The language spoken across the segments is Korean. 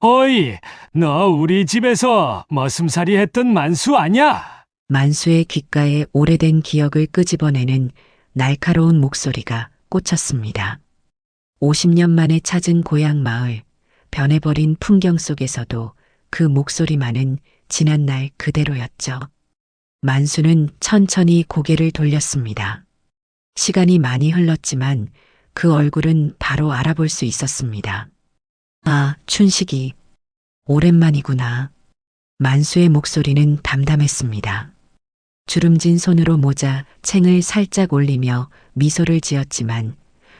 어이, 너 우리 집에서 머슴살이 했던 만수 아냐? 만수의 귓가에 오래된 기억을 끄집어내는 날카로운 목소리가 꽂혔습니다. 50년 만에 찾은 고향 마을, 변해버린 풍경 속에서도 그 목소리만은 지난날 그대로였죠. 만수는 천천히 고개를 돌렸습니다. 시간이 많이 흘렀지만 그 얼굴은 바로 알아볼 수 있었습니다. 아, 춘식이. 오랜만이구나. 만수의 목소리는 담담했습니다. 주름진 손으로 모자 챙을 살짝 올리며 미소를 지었지만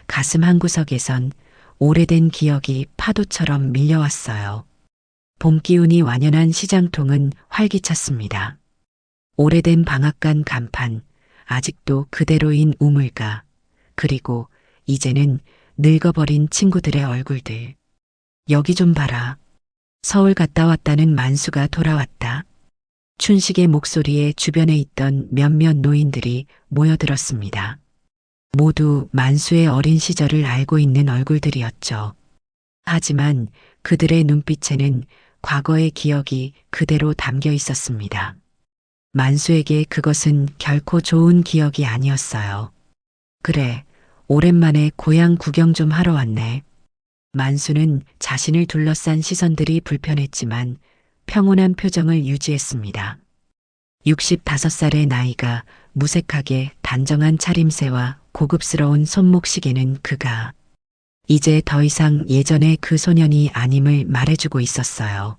가슴 한구석에선 오래된 기억이 파도처럼 밀려왔어요. 봄 기운이 완연한 시장통은 활기찼습니다. 오래된 방앗간 간판, 아직도 그대로인 우물가, 그리고 이제는 늙어버린 친구들의 얼굴들. 여기 좀 봐라. 서울 갔다 왔다는 만수가 돌아왔다. 춘식의 목소리에 주변에 있던 몇몇 노인들이 모여들었습니다. 모두 만수의 어린 시절을 알고 있는 얼굴들이었죠. 하지만 그들의 눈빛에는 과거의 기억이 그대로 담겨 있었습니다. 만수에게 그것은 결코 좋은 기억이 아니었어요. 그래, 오랜만에 고향 구경 좀 하러 왔네. 만수는 자신을 둘러싼 시선들이 불편했지만 평온한 표정을 유지했습니다. 65살의 나이가 무색하게 단정한 차림새와 고급스러운 손목시계는 그가 이제 더 이상 예전의 그 소년이 아님을 말해주고 있었어요.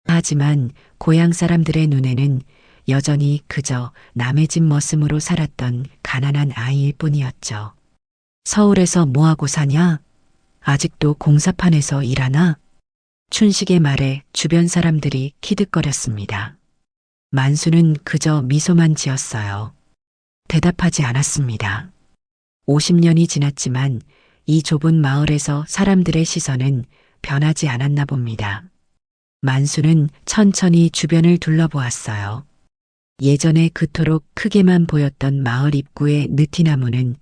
하지만 고향 사람들의 눈에는 여전히 그저 남의 집 머슴으로 살았던 가난한 아이일 뿐이었죠. 서울에서 뭐하고 사냐? 아직도 공사판에서 일하나? 춘식의 말에 주변 사람들이 키득거렸습니다. 만수는 그저 미소만 지었어요. 대답하지 않았습니다. 50년이 지났지만 이 좁은 마을에서 사람들의 시선은 변하지 않았나 봅니다. 만수는 천천히 주변을 둘러보았어요. 예전에 그토록 크게만 보였던 마을 입구의 느티나무는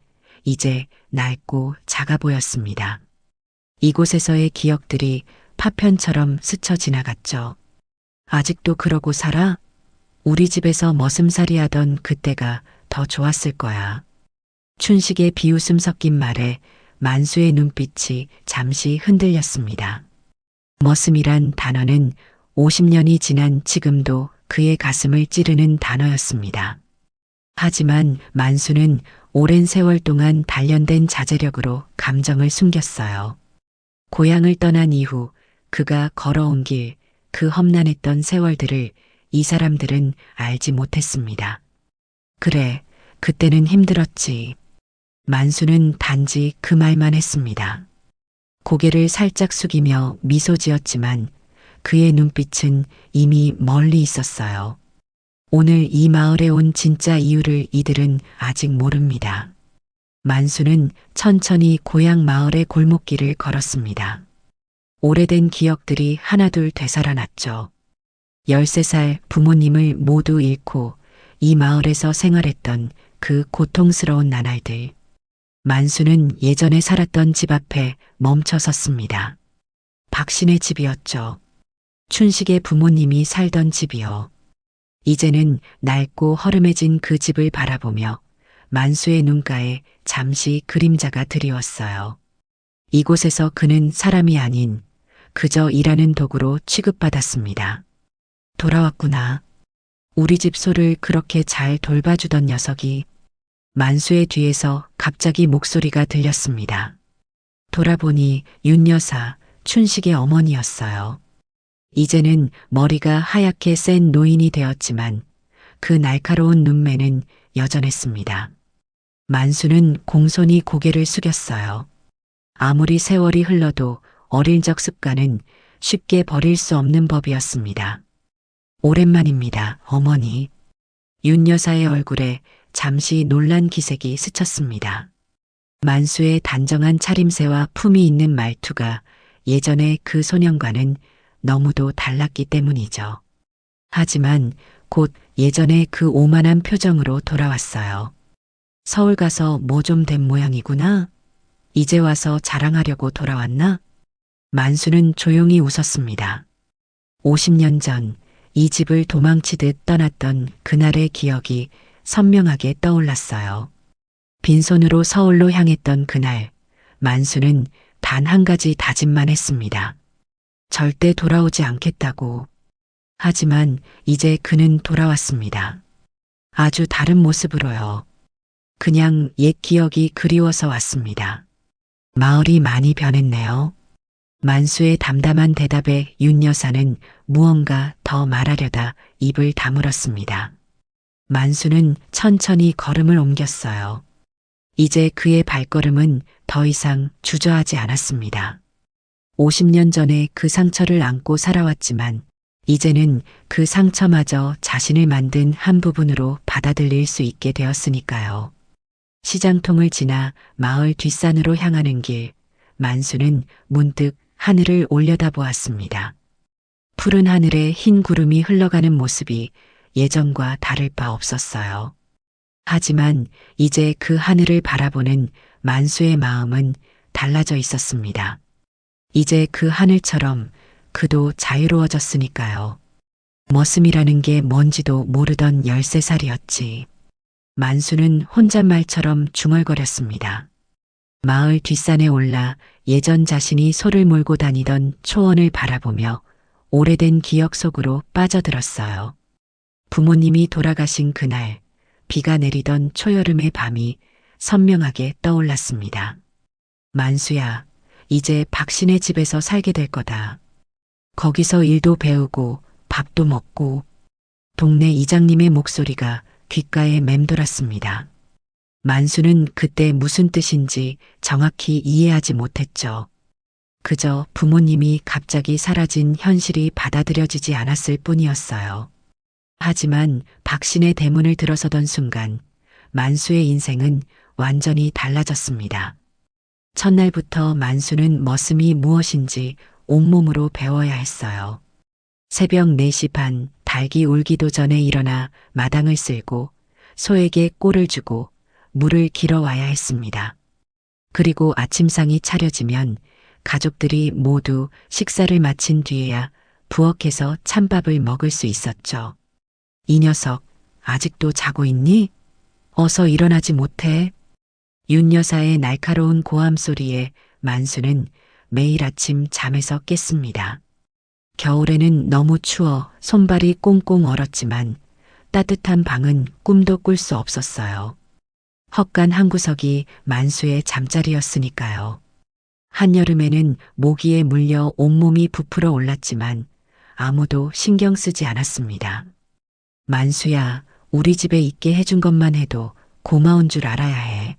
이제 낡고 작아 보였습니다. 이곳에서의 기억들이 파편처럼 스쳐 지나갔죠. 아직도 그러고 살아? 우리 집에서 머슴살이 하던 그때가 더 좋았을 거야. 춘식의 비웃음 섞인 말에 만수의 눈빛이 잠시 흔들렸습니다. 머슴이란 단어는 50년이 지난 지금도 그의 가슴을 찌르는 단어였습니다. 하지만 만수는 오랜 세월 동안 단련된 자제력으로 감정을 숨겼어요. 고향을 떠난 이후 그가 걸어온 길, 그 험난했던 세월들을 이 사람들은 알지 못했습니다. 그래, 그때는 힘들었지. 만수는 단지 그 말만 했습니다. 고개를 살짝 숙이며 미소 지었지만 그의 눈빛은 이미 멀리 있었어요. 오늘 이 마을에 온 진짜 이유를 이들은 아직 모릅니다. 만수는 천천히 고향 마을의 골목길을 걸었습니다. 오래된 기억들이 하나둘 되살아났죠. 13살 부모님을 모두 잃고 이 마을에서 생활했던 그 고통스러운 나날들. 만수는 예전에 살았던 집 앞에 멈춰 섰습니다. 박신의 집이었죠. 춘식의 부모님이 살던 집이요. 이제는 낡고 허름해진 그 집을 바라보며 만수의 눈가에 잠시 그림자가 드리웠어요. 이곳에서 그는 사람이 아닌 그저 일하는 도구로 취급받았습니다. 돌아왔구나. 우리 집 소를 그렇게 잘 돌봐주던 녀석이. 만수의 뒤에서 갑자기 목소리가 들렸습니다. 돌아보니 윤 여사, 춘식의 어머니였어요. 이제는 머리가 하얗게 센 노인이 되었지만 그 날카로운 눈매는 여전했습니다. 만수는 공손히 고개를 숙였어요. 아무리 세월이 흘러도 어릴 적 습관은 쉽게 버릴 수 없는 법이었습니다. 오랜만입니다, 어머니. 윤 여사의 얼굴에 잠시 놀란 기색이 스쳤습니다. 만수의 단정한 차림새와 품이 있는 말투가 예전의 그 소년과는 너무도 달랐기 때문이죠. 하지만 곧 예전의 그 오만한 표정으로 돌아왔어요. 서울 가서 뭐 좀 된 모양이구나. 이제 와서 자랑하려고 돌아왔나? 만수는 조용히 웃었습니다. 50년 전 이 집을 도망치듯 떠났던 그날의 기억이 선명하게 떠올랐어요. 빈손으로 서울로 향했던 그날, 만수는 단 한 가지 다짐만 했습니다. 절대 돌아오지 않겠다고. 하지만 이제 그는 돌아왔습니다. 아주 다른 모습으로요. 그냥 옛 기억이 그리워서 왔습니다. 마을이 많이 변했네요. 만수의 담담한 대답에 윤 여사는 무언가 더 말하려다 입을 다물었습니다. 만수는 천천히 걸음을 옮겼어요. 이제 그의 발걸음은 더 이상 주저하지 않았습니다. 50년 전에 그 상처를 안고 살아왔지만 이제는 그 상처마저 자신을 만든 한 부분으로 받아들일 수 있게 되었으니까요. 시장통을 지나 마을 뒷산으로 향하는 길, 만수는 문득 하늘을 올려다보았습니다. 푸른 하늘에 흰 구름이 흘러가는 모습이 예전과 다를 바 없었어요. 하지만 이제 그 하늘을 바라보는 만수의 마음은 달라져 있었습니다. 이제 그 하늘처럼 그도 자유로워졌으니까요. 머슴이라는 게 뭔지도 모르던 13살이었지. 만수는 혼잣말처럼 중얼거렸습니다. 마을 뒷산에 올라 예전 자신이 소를 몰고 다니던 초원을 바라보며 오래된 기억 속으로 빠져들었어요. 부모님이 돌아가신 그날, 비가 내리던 초여름의 밤이 선명하게 떠올랐습니다. 만수야, 이제 박신의 집에서 살게 될 거다. 거기서 일도 배우고 밥도 먹고. 동네 이장님의 목소리가 귓가에 맴돌았습니다. 만수는 그때 무슨 뜻인지 정확히 이해하지 못했죠. 그저 부모님이 갑자기 사라진 현실이 받아들여지지 않았을 뿐이었어요. 하지만 박신의 대문을 들어서던 순간 만수의 인생은 완전히 달라졌습니다. 첫날부터 만수는 머슴이 무엇인지 온몸으로 배워야 했어요. 새벽 4시 반 닭이 울기도 전에 일어나 마당을 쓸고 소에게 꼴을 주고 물을 길어와야 했습니다. 그리고 아침상이 차려지면 가족들이 모두 식사를 마친 뒤에야 부엌에서 찬밥을 먹을 수 있었죠. 이 녀석 아직도 자고 있니? 어서 일어나지 못해? 윤 여사의 날카로운 고함 소리에 만수는 매일 아침 잠에서 깼습니다. 겨울에는 너무 추워 손발이 꽁꽁 얼었지만 따뜻한 방은 꿈도 꿀 수 없었어요. 헛간 한 구석이 만수의 잠자리였으니까요. 한여름에는 모기에 물려 온몸이 부풀어 올랐지만 아무도 신경 쓰지 않았습니다. 만수야, 우리 집에 있게 해준 것만 해도 고마운 줄 알아야 해.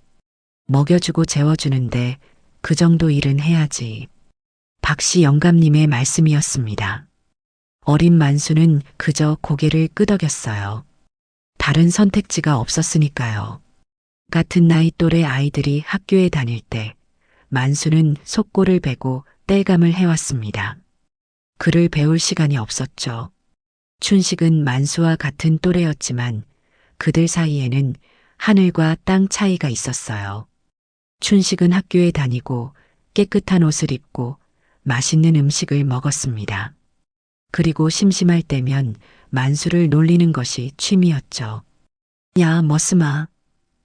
먹여주고 재워주는데 그 정도 일은 해야지. 박씨 영감님의 말씀이었습니다. 어린 만수는 그저 고개를 끄덕였어요. 다른 선택지가 없었으니까요. 같은 나이 또래 아이들이 학교에 다닐 때 만수는 속골을 베고 땔감을 해왔습니다. 글을 배울 시간이 없었죠. 춘식은 만수와 같은 또래였지만 그들 사이에는 하늘과 땅 차이가 있었어요. 춘식은 학교에 다니고 깨끗한 옷을 입고 맛있는 음식을 먹었습니다. 그리고 심심할 때면 만수를 놀리는 것이 취미였죠. 야, 머슴아.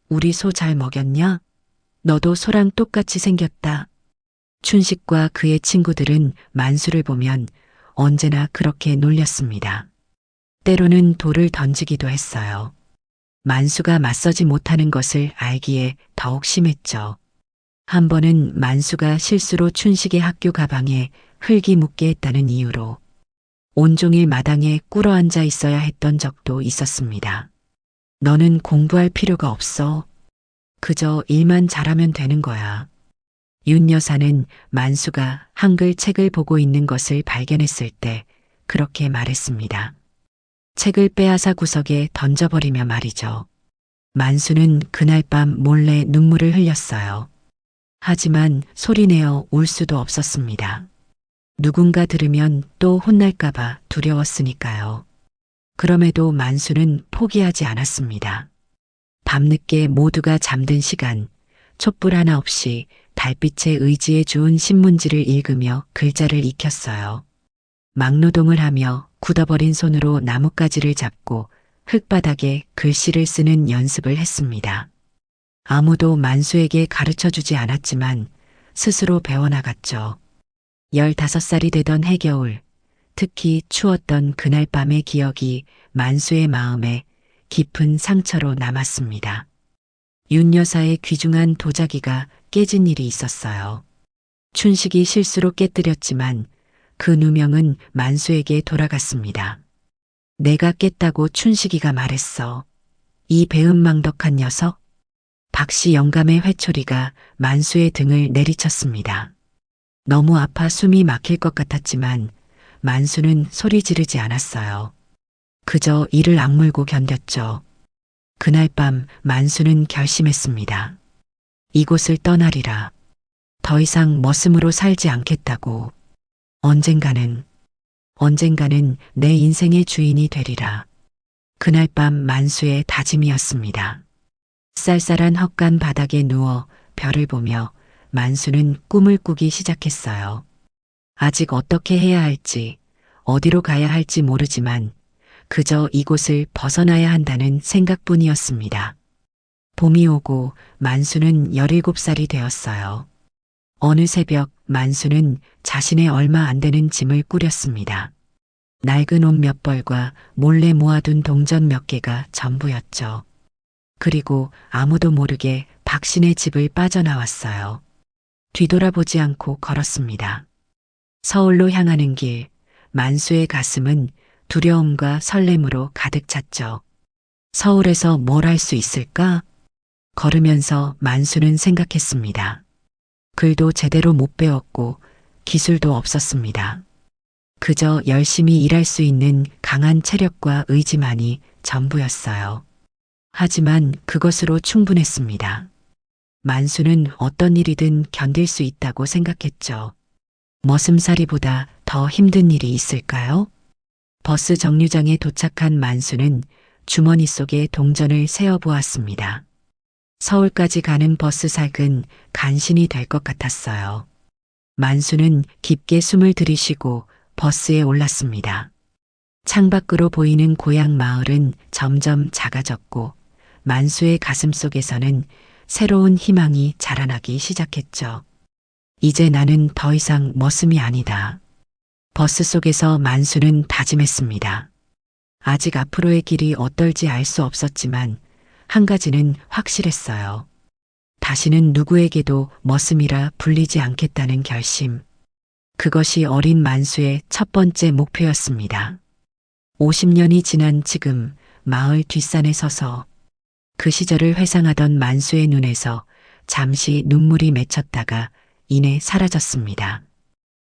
우리 소 잘 먹였냐? 너도 소랑 똑같이 생겼다. 춘식과 그의 친구들은 만수를 보면 언제나 그렇게 놀렸습니다. 때로는 돌을 던지기도 했어요. 만수가 맞서지 못하는 것을 알기에 더욱 심했죠. 한 번은 만수가 실수로 춘식의 학교 가방에 흙이 묻게 했다는 이유로 온종일 마당에 꿇어앉아 있어야 했던 적도 있었습니다. 너는 공부할 필요가 없어. 그저 일만 잘하면 되는 거야. 윤 여사는 만수가 한글 책을 보고 있는 것을 발견했을 때 그렇게 말했습니다. 책을 빼앗아 구석에 던져버리며 말이죠. 만수는 그날 밤 몰래 눈물을 흘렸어요. 하지만 소리내어 울 수도 없었습니다. 누군가 들으면 또 혼날까봐 두려웠으니까요. 그럼에도 만수는 포기하지 않았습니다. 밤늦게 모두가 잠든 시간, 촛불 하나 없이 달빛에 의지해 주운 신문지를 읽으며 글자를 익혔어요. 막노동을 하며 굳어버린 손으로 나뭇가지를 잡고 흙바닥에 글씨를 쓰는 연습을 했습니다. 아무도 만수에게 가르쳐 주지 않았지만 스스로 배워나갔죠. 15살이 되던 해겨울, 특히 추웠던 그날 밤의 기억이 만수의 마음에 깊은 상처로 남았습니다. 윤 여사의 귀중한 도자기가 깨진 일이 있었어요. 춘식이 실수로 깨뜨렸지만 그 누명은 만수에게 돌아갔습니다. 내가 깼다고 춘식이가 말했어. 이 배은망덕한 녀석? 박씨 영감의 회초리가 만수의 등을 내리쳤습니다. 너무 아파 숨이 막힐 것 같았지만 만수는 소리 지르지 않았어요. 그저 이를 악물고 견뎠죠. 그날 밤 만수는 결심했습니다. 이곳을 떠나리라. 더 이상 머슴으로 살지 않겠다고. 언젠가는 내 인생의 주인이 되리라. 그날 밤 만수의 다짐이었습니다. 쌀쌀한 헛간 바닥에 누워 별을 보며 만수는 꿈을 꾸기 시작했어요. 아직 어떻게 해야 할지, 어디로 가야 할지 모르지만 그저 이곳을 벗어나야 한다는 생각뿐이었습니다. 봄이 오고 만수는 17살이 되었어요. 어느 새벽 만수는 자신의 얼마 안 되는 짐을 꾸렸습니다. 낡은 옷 몇 벌과 몰래 모아둔 동전 몇 개가 전부였죠. 그리고 아무도 모르게 박신의 집을 빠져나왔어요. 뒤돌아보지 않고 걸었습니다. 서울로 향하는 길, 만수의 가슴은 두려움과 설렘으로 가득 찼죠. 서울에서 뭘 할 수 있을까? 걸으면서 만수는 생각했습니다. 글도 제대로 못 배웠고 기술도 없었습니다. 그저 열심히 일할 수 있는 강한 체력과 의지만이 전부였어요. 하지만 그것으로 충분했습니다. 만수는 어떤 일이든 견딜 수 있다고 생각했죠. 머슴살이보다 더 힘든 일이 있을까요? 버스 정류장에 도착한 만수는 주머니 속에 동전을 세어보았습니다. 서울까지 가는 버스삭은 간신히 될 것 같았어요. 만수는 깊게 숨을 들이쉬고 버스에 올랐습니다. 창밖으로 보이는 고향 마을은 점점 작아졌고 만수의 가슴 속에서는 새로운 희망이 자라나기 시작했죠. 이제 나는 더 이상 머슴이 아니다. 버스 속에서 만수는 다짐했습니다. 아직 앞으로의 길이 어떨지 알 수 없었지만 한 가지는 확실했어요. 다시는 누구에게도 머슴이라 불리지 않겠다는 결심. 그것이 어린 만수의 첫 번째 목표였습니다. 50년이 지난 지금 마을 뒷산에 서서 그 시절을 회상하던 만수의 눈에서 잠시 눈물이 맺혔다가 이내 사라졌습니다.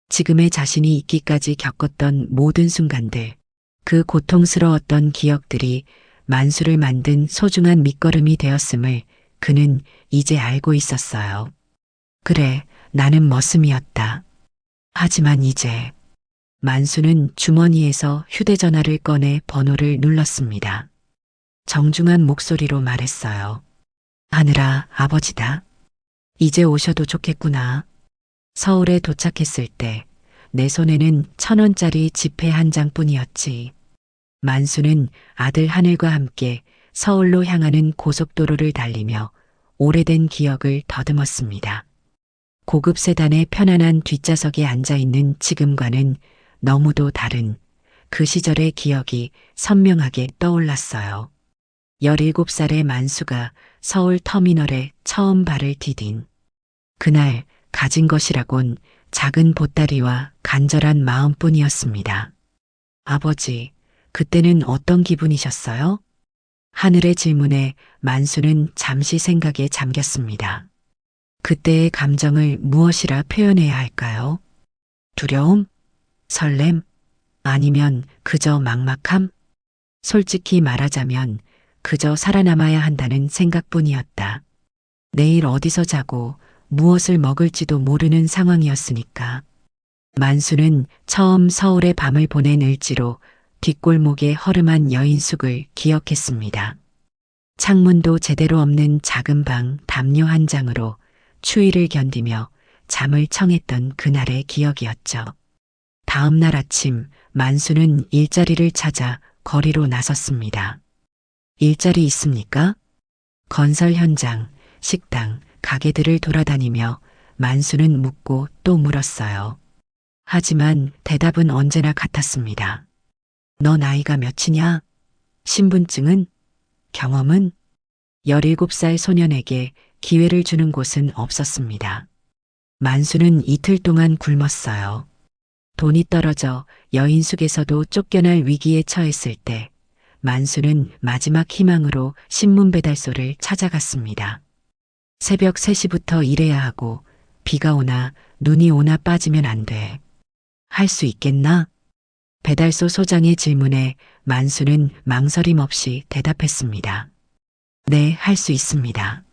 지금의 자신이 있기까지 겪었던 모든 순간들, 그 고통스러웠던 기억들이 만수를 만든 소중한 밑거름이 되었음을 그는 이제 알고 있었어요. 그래, 나는 머슴이었다. 하지만 이제 만수는 주머니에서 휴대전화를 꺼내 번호를 눌렀습니다. 정중한 목소리로 말했어요. 하늘아, 아버지다. 이제 오셔도 좋겠구나. 서울에 도착했을 때 내 손에는 1,000원짜리 지폐 한 장뿐이었지. 만수는 아들 하늘과 함께 서울로 향하는 고속도로를 달리며 오래된 기억을 더듬었습니다. 고급 세단의 편안한 뒷좌석에 앉아있는 지금과는 너무도 다른 그 시절의 기억이 선명하게 떠올랐어요. 17살의 만수가 서울 터미널에 처음 발을 디딘 그날 가진 것이라곤 작은 보따리와 간절한 마음뿐이었습니다. 아버지, 그때는 어떤 기분이셨어요? 하늘의 질문에 만수는 잠시 생각에 잠겼습니다. 그때의 감정을 무엇이라 표현해야 할까요? 두려움? 설렘? 아니면 그저 막막함? 솔직히 말하자면 그저 살아남아야 한다는 생각뿐이었다. 내일 어디서 자고 무엇을 먹을지도 모르는 상황이었으니까. 만수는 처음 서울의 밤을 보낸 을지로 뒷골목의 허름한 여인숙을 기억했습니다. 창문도 제대로 없는 작은 방 담요 한 장으로 추위를 견디며 잠을 청했던 그날의 기억이었죠. 다음 날 아침 만수는 일자리를 찾아 거리로 나섰습니다. 일자리 있습니까? 건설 현장, 식당, 가게들을 돌아다니며 만수는 묻고 또 물었어요. 하지만 대답은 언제나 같았습니다. 너 나이가 몇이냐? 신분증은? 경험은? 17살 소년에게 기회를 주는 곳은 없었습니다. 만수는 이틀 동안 굶었어요. 돈이 떨어져 여인숙에서도 쫓겨날 위기에 처했을 때 만수는 마지막 희망으로 신문 배달소를 찾아갔습니다. 새벽 3시부터 일해야 하고 비가 오나 눈이 오나 빠지면 안 돼. 할 수 있겠나? 배달소 소장의 질문에 만수는 망설임 없이 대답했습니다. 네, 할 수 있습니다.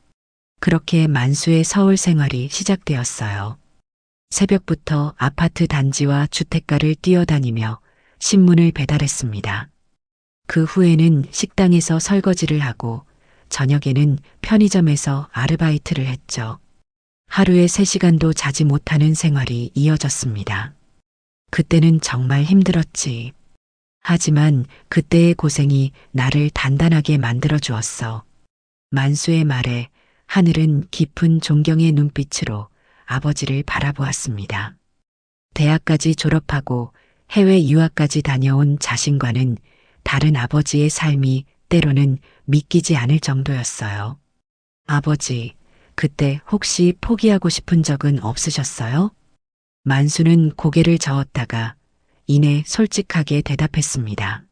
그렇게 만수의 서울 생활이 시작되었어요. 새벽부터 아파트 단지와 주택가를 뛰어다니며 신문을 배달했습니다. 그 후에는 식당에서 설거지를 하고 저녁에는 편의점에서 아르바이트를 했죠. 하루에 3시간도 자지 못하는 생활이 이어졌습니다. 그때는 정말 힘들었지. 하지만 그때의 고생이 나를 단단하게 만들어 주었어. 만수의 말에 하늘은 깊은 존경의 눈빛으로 아버지를 바라보았습니다. 대학까지 졸업하고 해외 유학까지 다녀온 자신과는 다른 아버지의 삶이 때로는 믿기지 않을 정도였어요. 아버지, 그때 혹시 포기하고 싶은 적은 없으셨어요? 만수는 고개를 저었다가 이내 솔직하게 대답했습니다.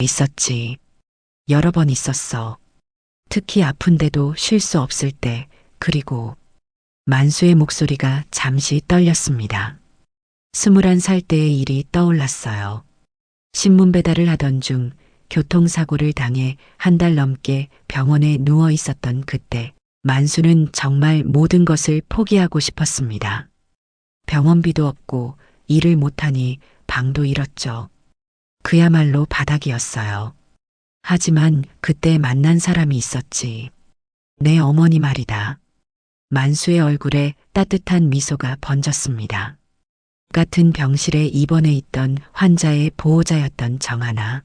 있었지. 여러 번 있었어. 특히 아픈데도 쉴 수 없을 때, 그리고 만수의 목소리가 잠시 떨렸습니다. 21살 때의 일이 떠올랐어요. 신문 배달을 하던 중 교통사고를 당해 한 달 넘게 병원에 누워 있었던 그때 만수는 정말 모든 것을 포기하고 싶었습니다. 병원비도 없고 일을 못하니 방도 잃었죠. 그야말로 바닥이었어요. 하지만 그때 만난 사람이 있었지. 내 어머니 말이다. 만수의 얼굴에 따뜻한 미소가 번졌습니다. 같은 병실에 입원해 있던 환자의 보호자였던 정하나.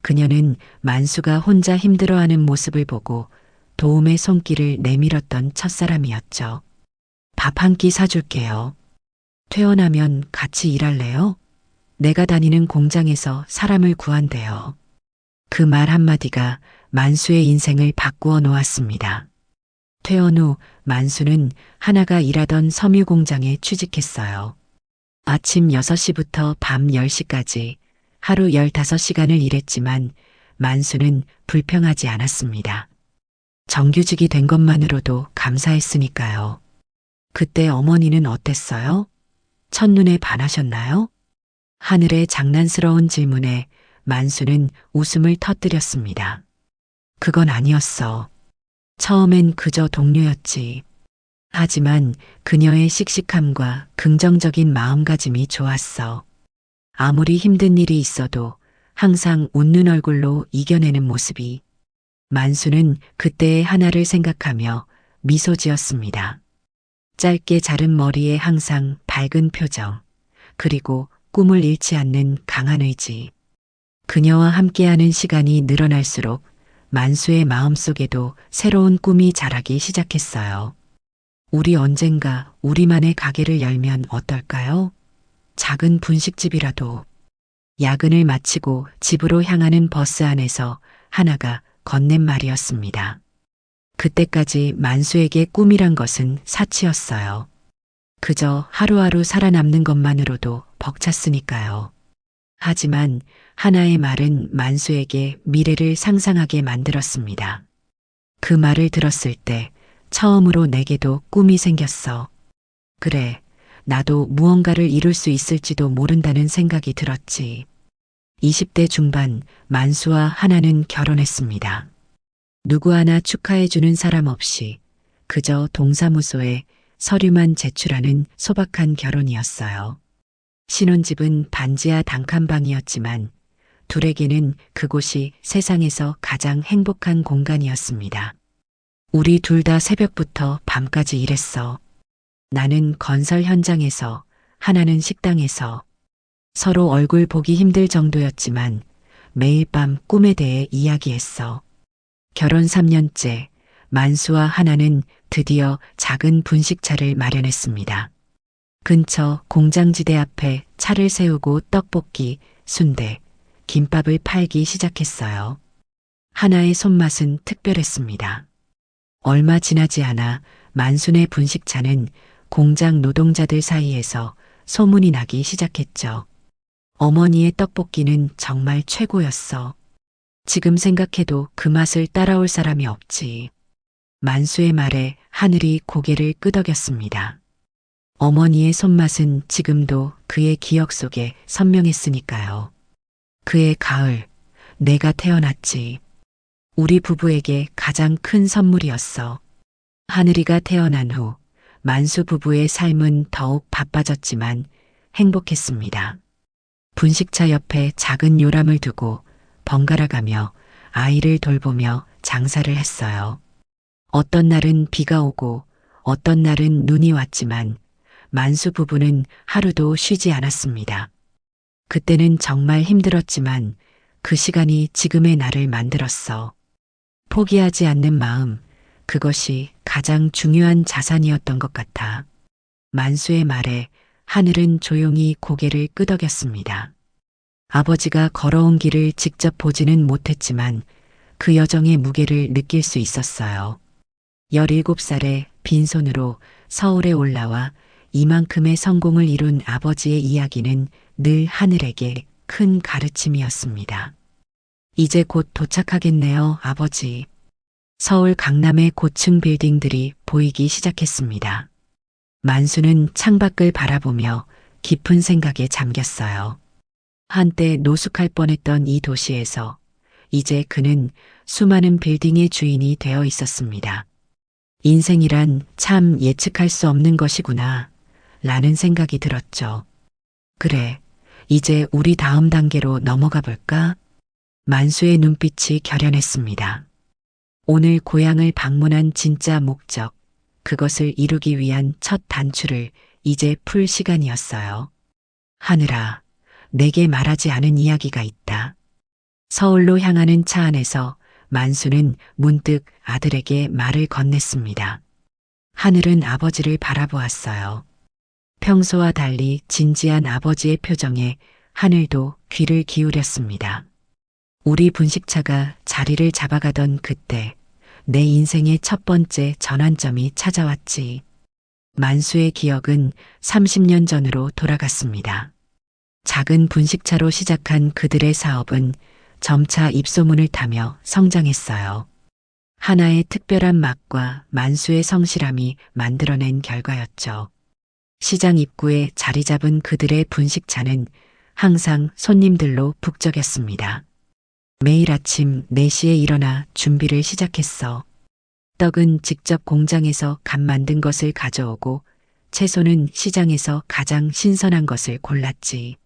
그녀는 만수가 혼자 힘들어하는 모습을 보고 도움의 손길을 내밀었던 첫사람이었죠. 밥 한 끼 사줄게요. 퇴원하면 같이 일할래요? 내가 다니는 공장에서 사람을 구한대요. 그 말 한마디가 만수의 인생을 바꾸어 놓았습니다. 퇴원 후 만수는 하나가 일하던 섬유 공장에 취직했어요. 아침 6시부터 밤 10시까지 하루 15시간을 일했지만 만수는 불평하지 않았습니다. 정규직이 된 것만으로도 감사했으니까요. 그때 어머니는 어땠어요? 첫눈에 반하셨나요? 하늘의 장난스러운 질문에 만수는 웃음을 터뜨렸습니다. 그건 아니었어. 처음엔 그저 동료였지. 하지만 그녀의 씩씩함과 긍정적인 마음가짐이 좋았어. 아무리 힘든 일이 있어도 항상 웃는 얼굴로 이겨내는 모습이. 만수는 그때의 하나를 생각하며 미소 지었습니다. 짧게 자른 머리에 항상 밝은 표정, 그리고 꿈을 잃지 않는 강한 의지. 그녀와 함께하는 시간이 늘어날수록 만수의 마음속에도 새로운 꿈이 자라기 시작했어요. 우리 언젠가 우리만의 가게를 열면 어떨까요? 작은 분식집이라도. 야근을 마치고 집으로 향하는 버스 안에서 하나가 건넨 말이었습니다. 그때까지 만수에게 꿈이란 것은 사치였어요. 그저 하루하루 살아남는 것만으로도 벅찼으니까요. 하지만 하나의 말은 만수에게 미래를 상상하게 만들었습니다. 그 말을 들었을 때 처음으로 내게도 꿈이 생겼어. 그래, 나도 무언가를 이룰 수 있을지도 모른다는 생각이 들었지. 20대 중반 만수와 하나는 결혼했습니다. 누구 하나 축하해주는 사람 없이 그저 동사무소에 서류만 제출하는 소박한 결혼이었어요. 신혼집은 반지하 단칸방이었지만 둘에게는 그곳이 세상에서 가장 행복한 공간이었습니다. 우리 둘 다 새벽부터 밤까지 일했어. 나는 건설 현장에서, 하나는 식당에서. 서로 얼굴 보기 힘들 정도였지만 매일 밤 꿈에 대해 이야기했어. 결혼 3년째, 만수와 하나는 드디어 작은 분식차를 마련했습니다. 근처 공장지대 앞에 차를 세우고 떡볶이, 순대, 김밥을 팔기 시작했어요. 하나의 손맛은 특별했습니다. 얼마 지나지 않아 만순의 분식차는 공장 노동자들 사이에서 소문이 나기 시작했죠. 어머니의 떡볶이는 정말 최고였어. 지금 생각해도 그 맛을 따라올 사람이 없지. 만수의 말에 하늘이 고개를 끄덕였습니다. 어머니의 손맛은 지금도 그의 기억 속에 선명했으니까요. 그의 가을, 내가 태어났지. 우리 부부에게 가장 큰 선물이었어. 하늘이가 태어난 후 만수 부부의 삶은 더욱 바빠졌지만 행복했습니다. 분식차 옆에 작은 요람을 두고 번갈아 가며 아이를 돌보며 장사를 했어요. 어떤 날은 비가 오고 어떤 날은 눈이 왔지만 만수 부부는 하루도 쉬지 않았습니다. 그때는 정말 힘들었지만 그 시간이 지금의 나를 만들었어. 포기하지 않는 마음, 그것이 가장 중요한 자산이었던 것 같아. 만수의 말에 하늘은 조용히 고개를 끄덕였습니다. 아버지가 걸어온 길을 직접 보지는 못했지만 그 여정의 무게를 느낄 수 있었어요. 17살에 빈손으로 서울에 올라와 이만큼의 성공을 이룬 아버지의 이야기는 늘 하늘에게 큰 가르침이었습니다. 이제 곧 도착하겠네요, 아버지. 서울 강남의 고층 빌딩들이 보이기 시작했습니다. 만수는 창밖을 바라보며 깊은 생각에 잠겼어요. 한때 노숙할 뻔했던 이 도시에서 이제 그는 수많은 빌딩의 주인이 되어 있었습니다. 인생이란 참 예측할 수 없는 것이구나, 라는 생각이 들었죠. 그래, 이제 우리 다음 단계로 넘어가 볼까? 만수의 눈빛이 결연했습니다. 오늘 고향을 방문한 진짜 목적, 그것을 이루기 위한 첫 단추를 이제 풀 시간이었어요. 하늘아, 내게 말하지 않은 이야기가 있다. 서울로 향하는 차 안에서 만수는 문득 아들에게 말을 건넸습니다. 하늘은 아버지를 바라보았어요. 평소와 달리 진지한 아버지의 표정에 하늘도 귀를 기울였습니다. 우리 분식차가 자리를 잡아가던 그때 내 인생의 첫 번째 전환점이 찾아왔지. 만수의 기억은 30년 전으로 돌아갔습니다. 작은 분식차로 시작한 그들의 사업은 점차 입소문을 타며 성장했어요. 하나의 특별한 맛과 만수의 성실함이 만들어낸 결과였죠. 시장 입구에 자리 잡은 그들의 분식차는 항상 손님들로 북적였습니다. 매일 아침 4시에 일어나 준비를 시작했어. 떡은 직접 공장에서 갓 만든 것을 가져오고 채소는 시장에서 가장 신선한 것을 골랐지.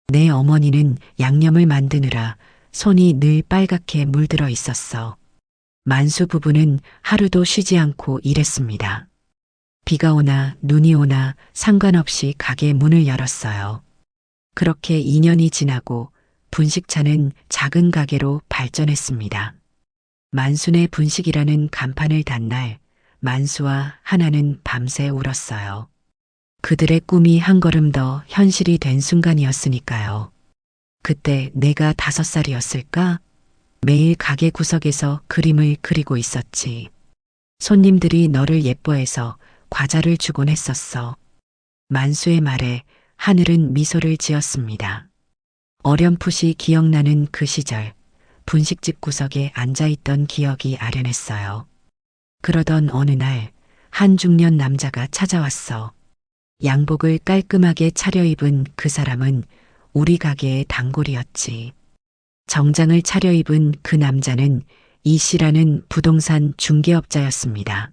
내 어머니는 양념을 만드느라 손이 늘 빨갛게 물들어 있었어. 만수 부부는 하루도 쉬지 않고 일했습니다. 비가 오나 눈이 오나 상관없이 가게 문을 열었어요. 그렇게 2년이 지나고 분식차는 작은 가게로 발전했습니다. 만순의 분식이라는 간판을 단 날 만수와 하나는 밤새 울었어요. 그들의 꿈이 한 걸음 더 현실이 된 순간이었으니까요. 그때 내가 5살이었을까? 매일 가게 구석에서 그림을 그리고 있었지. 손님들이 너를 예뻐해서 과자를 주곤 했었어. 만수의 말에 하늘은 미소를 지었습니다. 어렴풋이 기억나는 그 시절, 분식집 구석에 앉아있던 기억이 아련했어요. 그러던 어느 날, 한 중년 남자가 찾아왔어. 양복을 깔끔하게 차려입은 그 사람은 우리 가게의 단골이었지. 정장을 차려입은 그 남자는 이 씨라는 부동산 중개업자였습니다.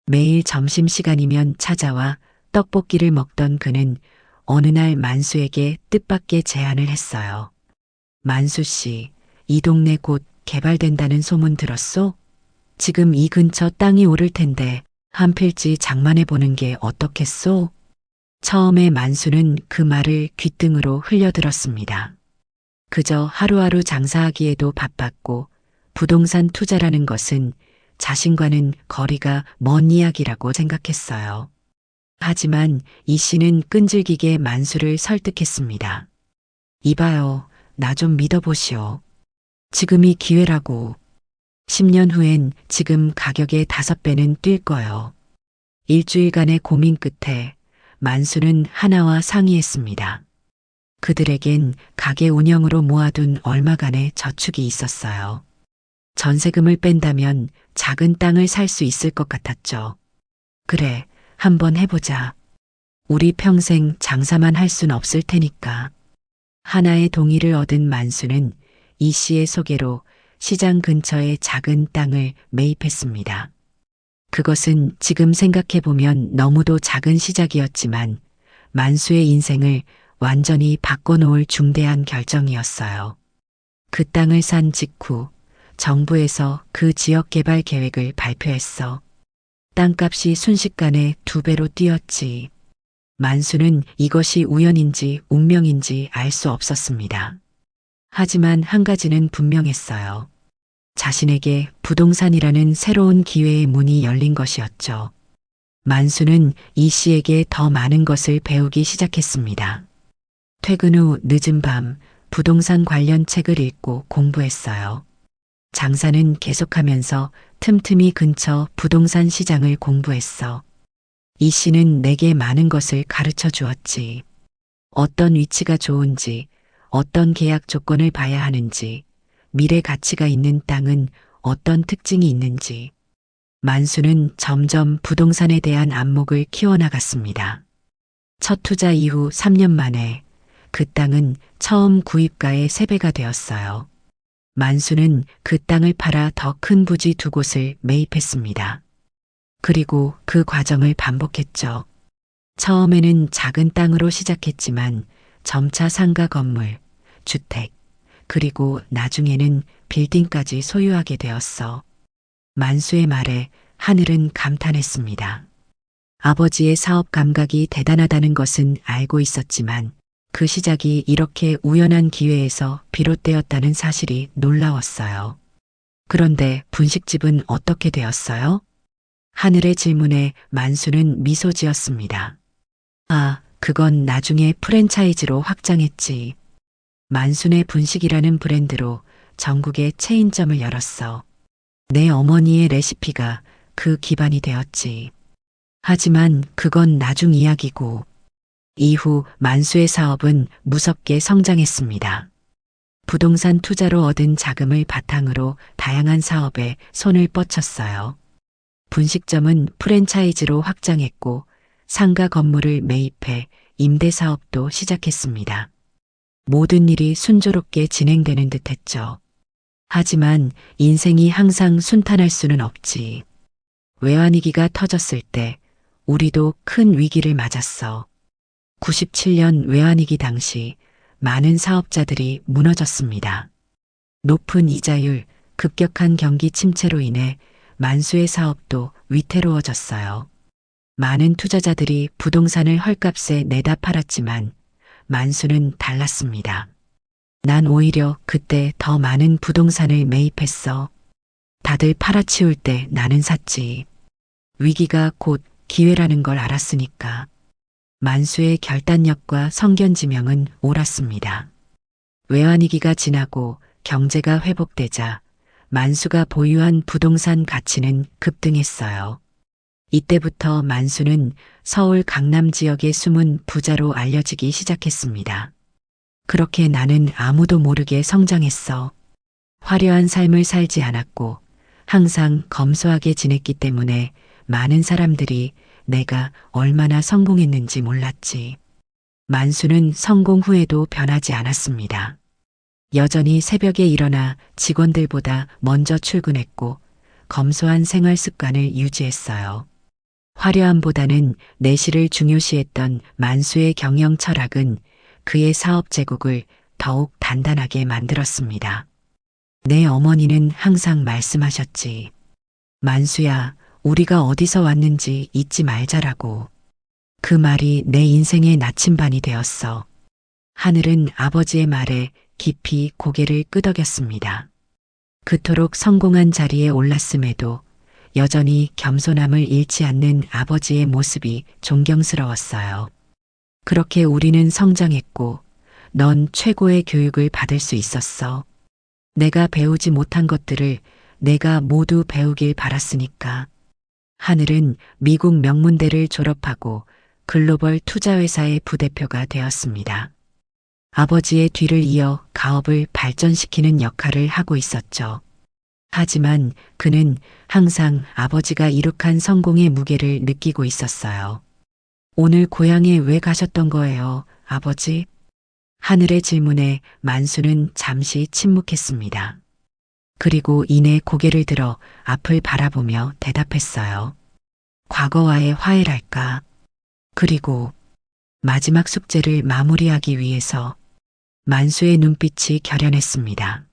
매일 점심시간이면 찾아와 떡볶이를 먹던 그는 어느 날 만수에게 뜻밖의 제안을 했어요. 만수 씨, 이 동네 곧 개발된다는 소문 들었소? 지금 이 근처 땅이 오를 텐데 한 필지 장만해 보는 게 어떻겠소? 처음에 만수는 그 말을 귓등으로 흘려들었습니다. 그저 하루하루 장사하기에도 바빴고 부동산 투자라는 것은 자신과는 거리가 먼 이야기라고 생각했어요. 하지만 이 씨는 끈질기게 만수를 설득했습니다. 이봐요, 나 좀 믿어보시오. 지금이 기회라고. 10년 후엔 지금 가격의 5배는 뛸 거요. 일주일간의 고민 끝에 만수는 하나와 상의했습니다. 그들에겐 가게 운영으로 모아둔 얼마간의 저축이 있었어요. 전세금을 뺀다면 작은 땅을 살 수 있을 것 같았죠. 그래, 한번 해보자. 우리 평생 장사만 할 순 없을 테니까. 하나의 동의를 얻은 만수는 이 씨의 소개로 시장 근처의 작은 땅을 매입했습니다. 그것은 지금 생각해보면 너무도 작은 시작이었지만 만수의 인생을 완전히 바꿔놓을 중대한 결정이었어요. 그 땅을 산 직후 정부에서 그 지역 개발 계획을 발표했어. 땅값이 순식간에 2배로 뛰었지. 만수는 이것이 우연인지 운명인지 알 수 없었습니다. 하지만 한 가지는 분명했어요. 자신에게 부동산이라는 새로운 기회의 문이 열린 것이었죠. 만수는 이 씨에게 더 많은 것을 배우기 시작했습니다. 퇴근 후 늦은 밤 부동산 관련 책을 읽고 공부했어요. 장사는 계속하면서 틈틈이 근처 부동산 시장을 공부했어. 이 씨는 내게 많은 것을 가르쳐 주었지. 어떤 위치가 좋은지, 어떤 계약 조건을 봐야 하는지, 미래 가치가 있는 땅은 어떤 특징이 있는지. 만수는 점점 부동산에 대한 안목을 키워나갔습니다. 첫 투자 이후 3년 만에 그 땅은 처음 구입가의 3배가 되었어요. 만수는 그 땅을 팔아 더 큰 부지 2곳을 매입했습니다. 그리고 그 과정을 반복했죠. 처음에는 작은 땅으로 시작했지만 점차 상가 건물, 주택, 그리고 나중에는 빌딩까지 소유하게 되었어. 만수의 말에 하늘은 감탄했습니다. 아버지의 사업 감각이 대단하다는 것은 알고 있었지만 그 시작이 이렇게 우연한 기회에서 비롯되었다는 사실이 놀라웠어요. 그런데 분식집은 어떻게 되었어요? 하늘의 질문에 만수는 미소 지었습니다. 아, 그건 나중에 프랜차이즈로 확장했지. 만순의 분식이라는 브랜드로 전국에 체인점을 열었어. 내 어머니의 레시피가 그 기반이 되었지. 하지만 그건 나중 이야기고, 이후 만수의 사업은 무섭게 성장했습니다. 부동산 투자로 얻은 자금을 바탕으로 다양한 사업에 손을 뻗쳤어요. 분식점은 프랜차이즈로 확장했고 상가 건물을 매입해 임대 사업도 시작했습니다. 모든 일이 순조롭게 진행되는 듯했죠. 하지만 인생이 항상 순탄할 수는 없지. 외환위기가 터졌을 때 우리도 큰 위기를 맞았어. 97년 외환위기 당시 많은 사업자들이 무너졌습니다. 높은 이자율, 급격한 경기 침체로 인해 만수의 사업도 위태로워졌어요. 많은 투자자들이 부동산을 헐값에 내다 팔았지만 만수는 달랐습니다. 난 오히려 그때 더 많은 부동산을 매입했어. 다들 팔아치울 때 나는 샀지. 위기가 곧 기회라는 걸 알았으니까. 만수의 결단력과 성견지명은 옳았습니다. 외환위기가 지나고 경제가 회복되자 만수가 보유한 부동산 가치는 급등했어요. 이때부터 만수는 서울 강남 지역의 숨은 부자로 알려지기 시작했습니다. 그렇게 나는 아무도 모르게 성장했어. 화려한 삶을 살지 않았고 항상 검소하게 지냈기 때문에 많은 사람들이 내가 얼마나 성공했는지 몰랐지. 만수는 성공 후에도 변하지 않았습니다. 여전히 새벽에 일어나 직원들보다 먼저 출근했고 검소한 생활 습관을 유지했어요. 화려함보다는 내실을 중요시했던 만수의 경영 철학은 그의 사업 제국을 더욱 단단하게 만들었습니다. 내 어머니는 항상 말씀하셨지. 만수야, 우리가 어디서 왔는지 잊지 말자라고. 그 말이 내 인생의 나침반이 되었어. 하늘은 아버지의 말에 깊이 고개를 끄덕였습니다. 그토록 성공한 자리에 올랐음에도 여전히 겸손함을 잃지 않는 아버지의 모습이 존경스러웠어요. 그렇게 우리는 성장했고, 넌 최고의 교육을 받을 수 있었어. 내가 배우지 못한 것들을 내가 모두 배우길 바랐으니까. 하늘은 미국 명문대를 졸업하고 글로벌 투자회사의 부대표가 되었습니다. 아버지의 뒤를 이어 가업을 발전시키는 역할을 하고 있었죠. 하지만 그는 항상 아버지가 이룩한 성공의 무게를 느끼고 있었어요. 오늘 고향에 왜 가셨던 거예요, 아버지? 하늘의 질문에 만수는 잠시 침묵했습니다. 그리고 이내 고개를 들어 앞을 바라보며 대답했어요. 과거와의 화해랄까? 그리고 마지막 숙제를 마무리하기 위해서. 만수의 눈빛이 결연했습니다.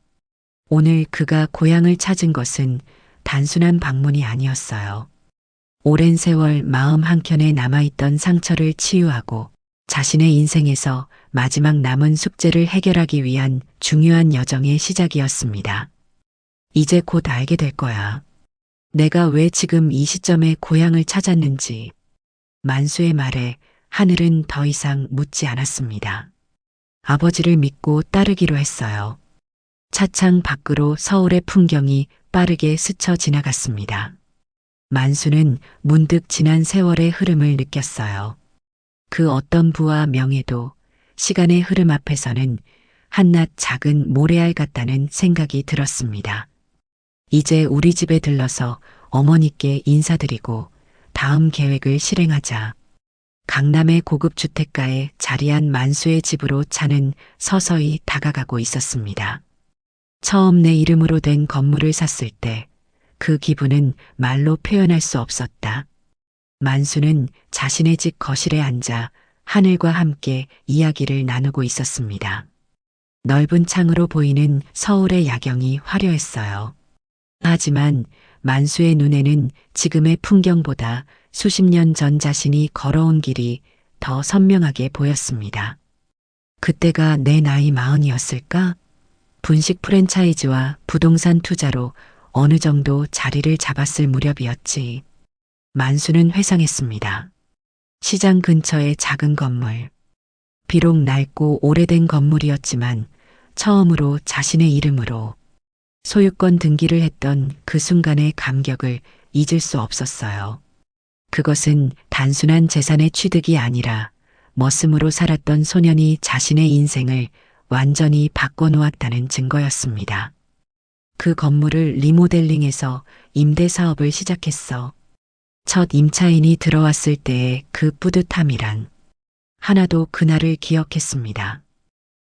오늘 그가 고향을 찾은 것은 단순한 방문이 아니었어요. 오랜 세월 마음 한켠에 남아있던 상처를 치유하고 자신의 인생에서 마지막 남은 숙제를 해결하기 위한 중요한 여정의 시작이었습니다. 이제 곧 알게 될 거야. 내가 왜 지금 이 시점에 고향을 찾았는지. 만수의 말에 하늘은 더 이상 묻지 않았습니다. 아버지를 믿고 따르기로 했어요. 차창 밖으로 서울의 풍경이 빠르게 스쳐 지나갔습니다. 만수는 문득 지난 세월의 흐름을 느꼈어요. 그 어떤 부와 명예도 시간의 흐름 앞에서는 한낱 작은 모래알 같다는 생각이 들었습니다. 이제 우리 집에 들러서 어머니께 인사드리고 다음 계획을 실행하자. 강남의 고급 주택가에 자리한 만수의 집으로 차는 서서히 다가가고 있었습니다. 처음 내 이름으로 된 건물을 샀을 때 그 기분은 말로 표현할 수 없었다. 만수는 자신의 집 거실에 앉아 하늘과 함께 이야기를 나누고 있었습니다. 넓은 창으로 보이는 서울의 야경이 화려했어요. 하지만 만수의 눈에는 지금의 풍경보다 수십 년 전 자신이 걸어온 길이 더 선명하게 보였습니다. 그때가 내 나이 40이었을까? 분식 프랜차이즈와 부동산 투자로 어느 정도 자리를 잡았을 무렵이었지. 만수는 회상했습니다. 시장 근처의 작은 건물. 비록 낡고 오래된 건물이었지만 처음으로 자신의 이름으로 소유권 등기를 했던 그 순간의 감격을 잊을 수 없었어요. 그것은 단순한 재산의 취득이 아니라 머슴으로 살았던 소년이 자신의 인생을 완전히 바꿔놓았다는 증거였습니다. 그 건물을 리모델링해서 임대 사업을 시작했어. 첫 임차인이 들어왔을 때의 그 뿌듯함이란 하나도 그날을 기억했습니다.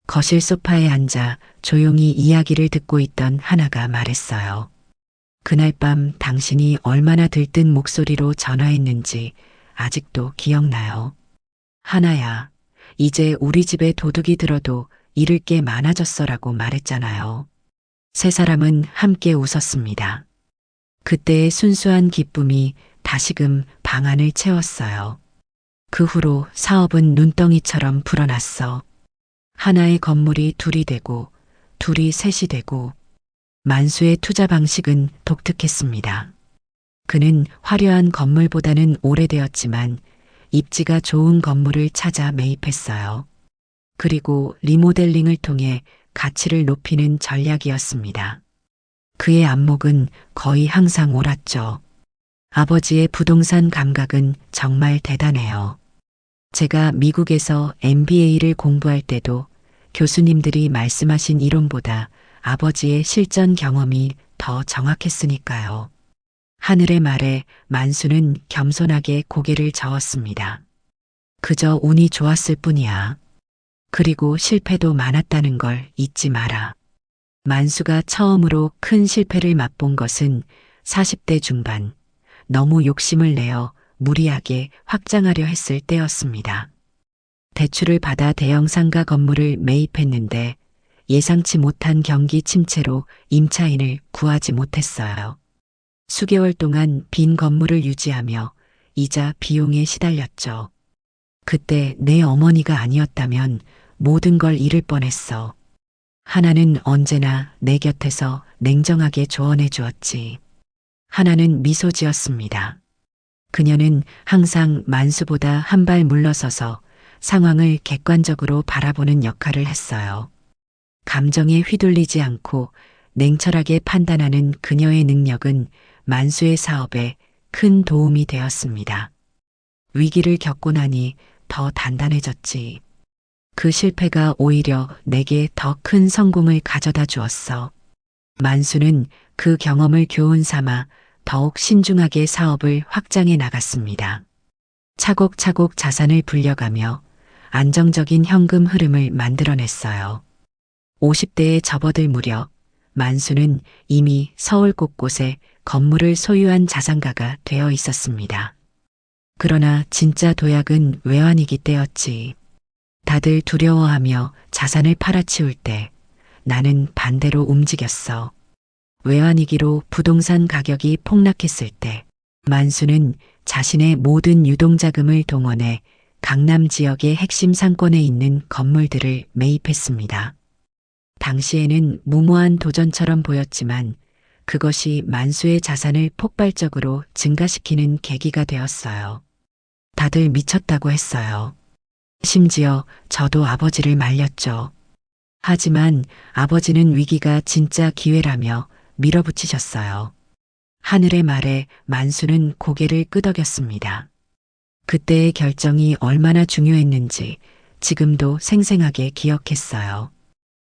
거실 소파에 앉아 조용히 이야기를 듣고 있던 하나가 말했어요. 그날 밤 당신이 얼마나 들뜬 목소리로 전화했는지 아직도 기억나요. 하나야, 이제 우리 집에 도둑이 들어도 잃을 게 많아졌어라고 말했잖아요. 세 사람은 함께 웃었습니다. 그때의 순수한 기쁨이 다시금 방 안을 채웠어요. 그 후로 사업은 눈덩이처럼 불어났어. 하나의 건물이 둘이 되고 둘이 셋이 되고 만수의 투자 방식은 독특했습니다. 그는 화려한 건물보다는 오래되었지만 입지가 좋은 건물을 찾아 매입했어요. 그리고 리모델링을 통해 가치를 높이는 전략이었습니다. 그의 안목은 거의 항상 옳았죠. 아버지의 부동산 감각은 정말 대단해요. 제가 미국에서 MBA를 공부할 때도 교수님들이 말씀하신 이론보다 아버지의 실전 경험이 더 정확했으니까요. 하늘의 말에 만수는 겸손하게 고개를 저었습니다. 그저 운이 좋았을 뿐이야. 그리고 실패도 많았다는 걸 잊지 마라. 만수가 처음으로 큰 실패를 맛본 것은 40대 중반, 너무 욕심을 내어 무리하게 확장하려 했을 때였습니다. 대출을 받아 대형 상가 건물을 매입했는데 예상치 못한 경기 침체로 임차인을 구하지 못했어요. 수개월 동안 빈 건물을 유지하며 이자 비용에 시달렸죠. 그때 내 어머니가 아니었다면 모든 걸 잃을 뻔했어. 하나는 언제나 내 곁에서 냉정하게 조언해 주었지. 하나는 미소 지었습니다. 그녀는 항상 만수보다 한 발 물러서서 상황을 객관적으로 바라보는 역할을 했어요. 감정에 휘둘리지 않고 냉철하게 판단하는 그녀의 능력은 만수의 사업에 큰 도움이 되었습니다. 위기를 겪고 나니 더 단단해졌지. 그 실패가 오히려 내게 더 큰 성공을 가져다 주었어. 만수는 그 경험을 교훈 삼아 더욱 신중하게 사업을 확장해 나갔습니다. 차곡차곡 자산을 불려가며 안정적인 현금 흐름을 만들어냈어요. 50대에 접어들 무렵 만수는 이미 서울 곳곳에 건물을 소유한 자산가가 되어 있었습니다. 그러나 진짜 도약은 외환위기 때였지. 다들 두려워하며 자산을 팔아치울 때 나는 반대로 움직였어. 외환위기로 부동산 가격이 폭락했을 때 만수는 자신의 모든 유동자금을 동원해 강남 지역의 핵심 상권에 있는 건물들을 매입했습니다. 당시에는 무모한 도전처럼 보였지만 그것이 만수의 자산을 폭발적으로 증가시키는 계기가 되었어요. 다들 미쳤다고 했어요. 심지어 저도 아버지를 말렸죠. 하지만 아버지는 위기가 진짜 기회라며 밀어붙이셨어요. 하늘의 말에 만수는 고개를 끄덕였습니다. 그때의 결정이 얼마나 중요했는지 지금도 생생하게 기억했어요.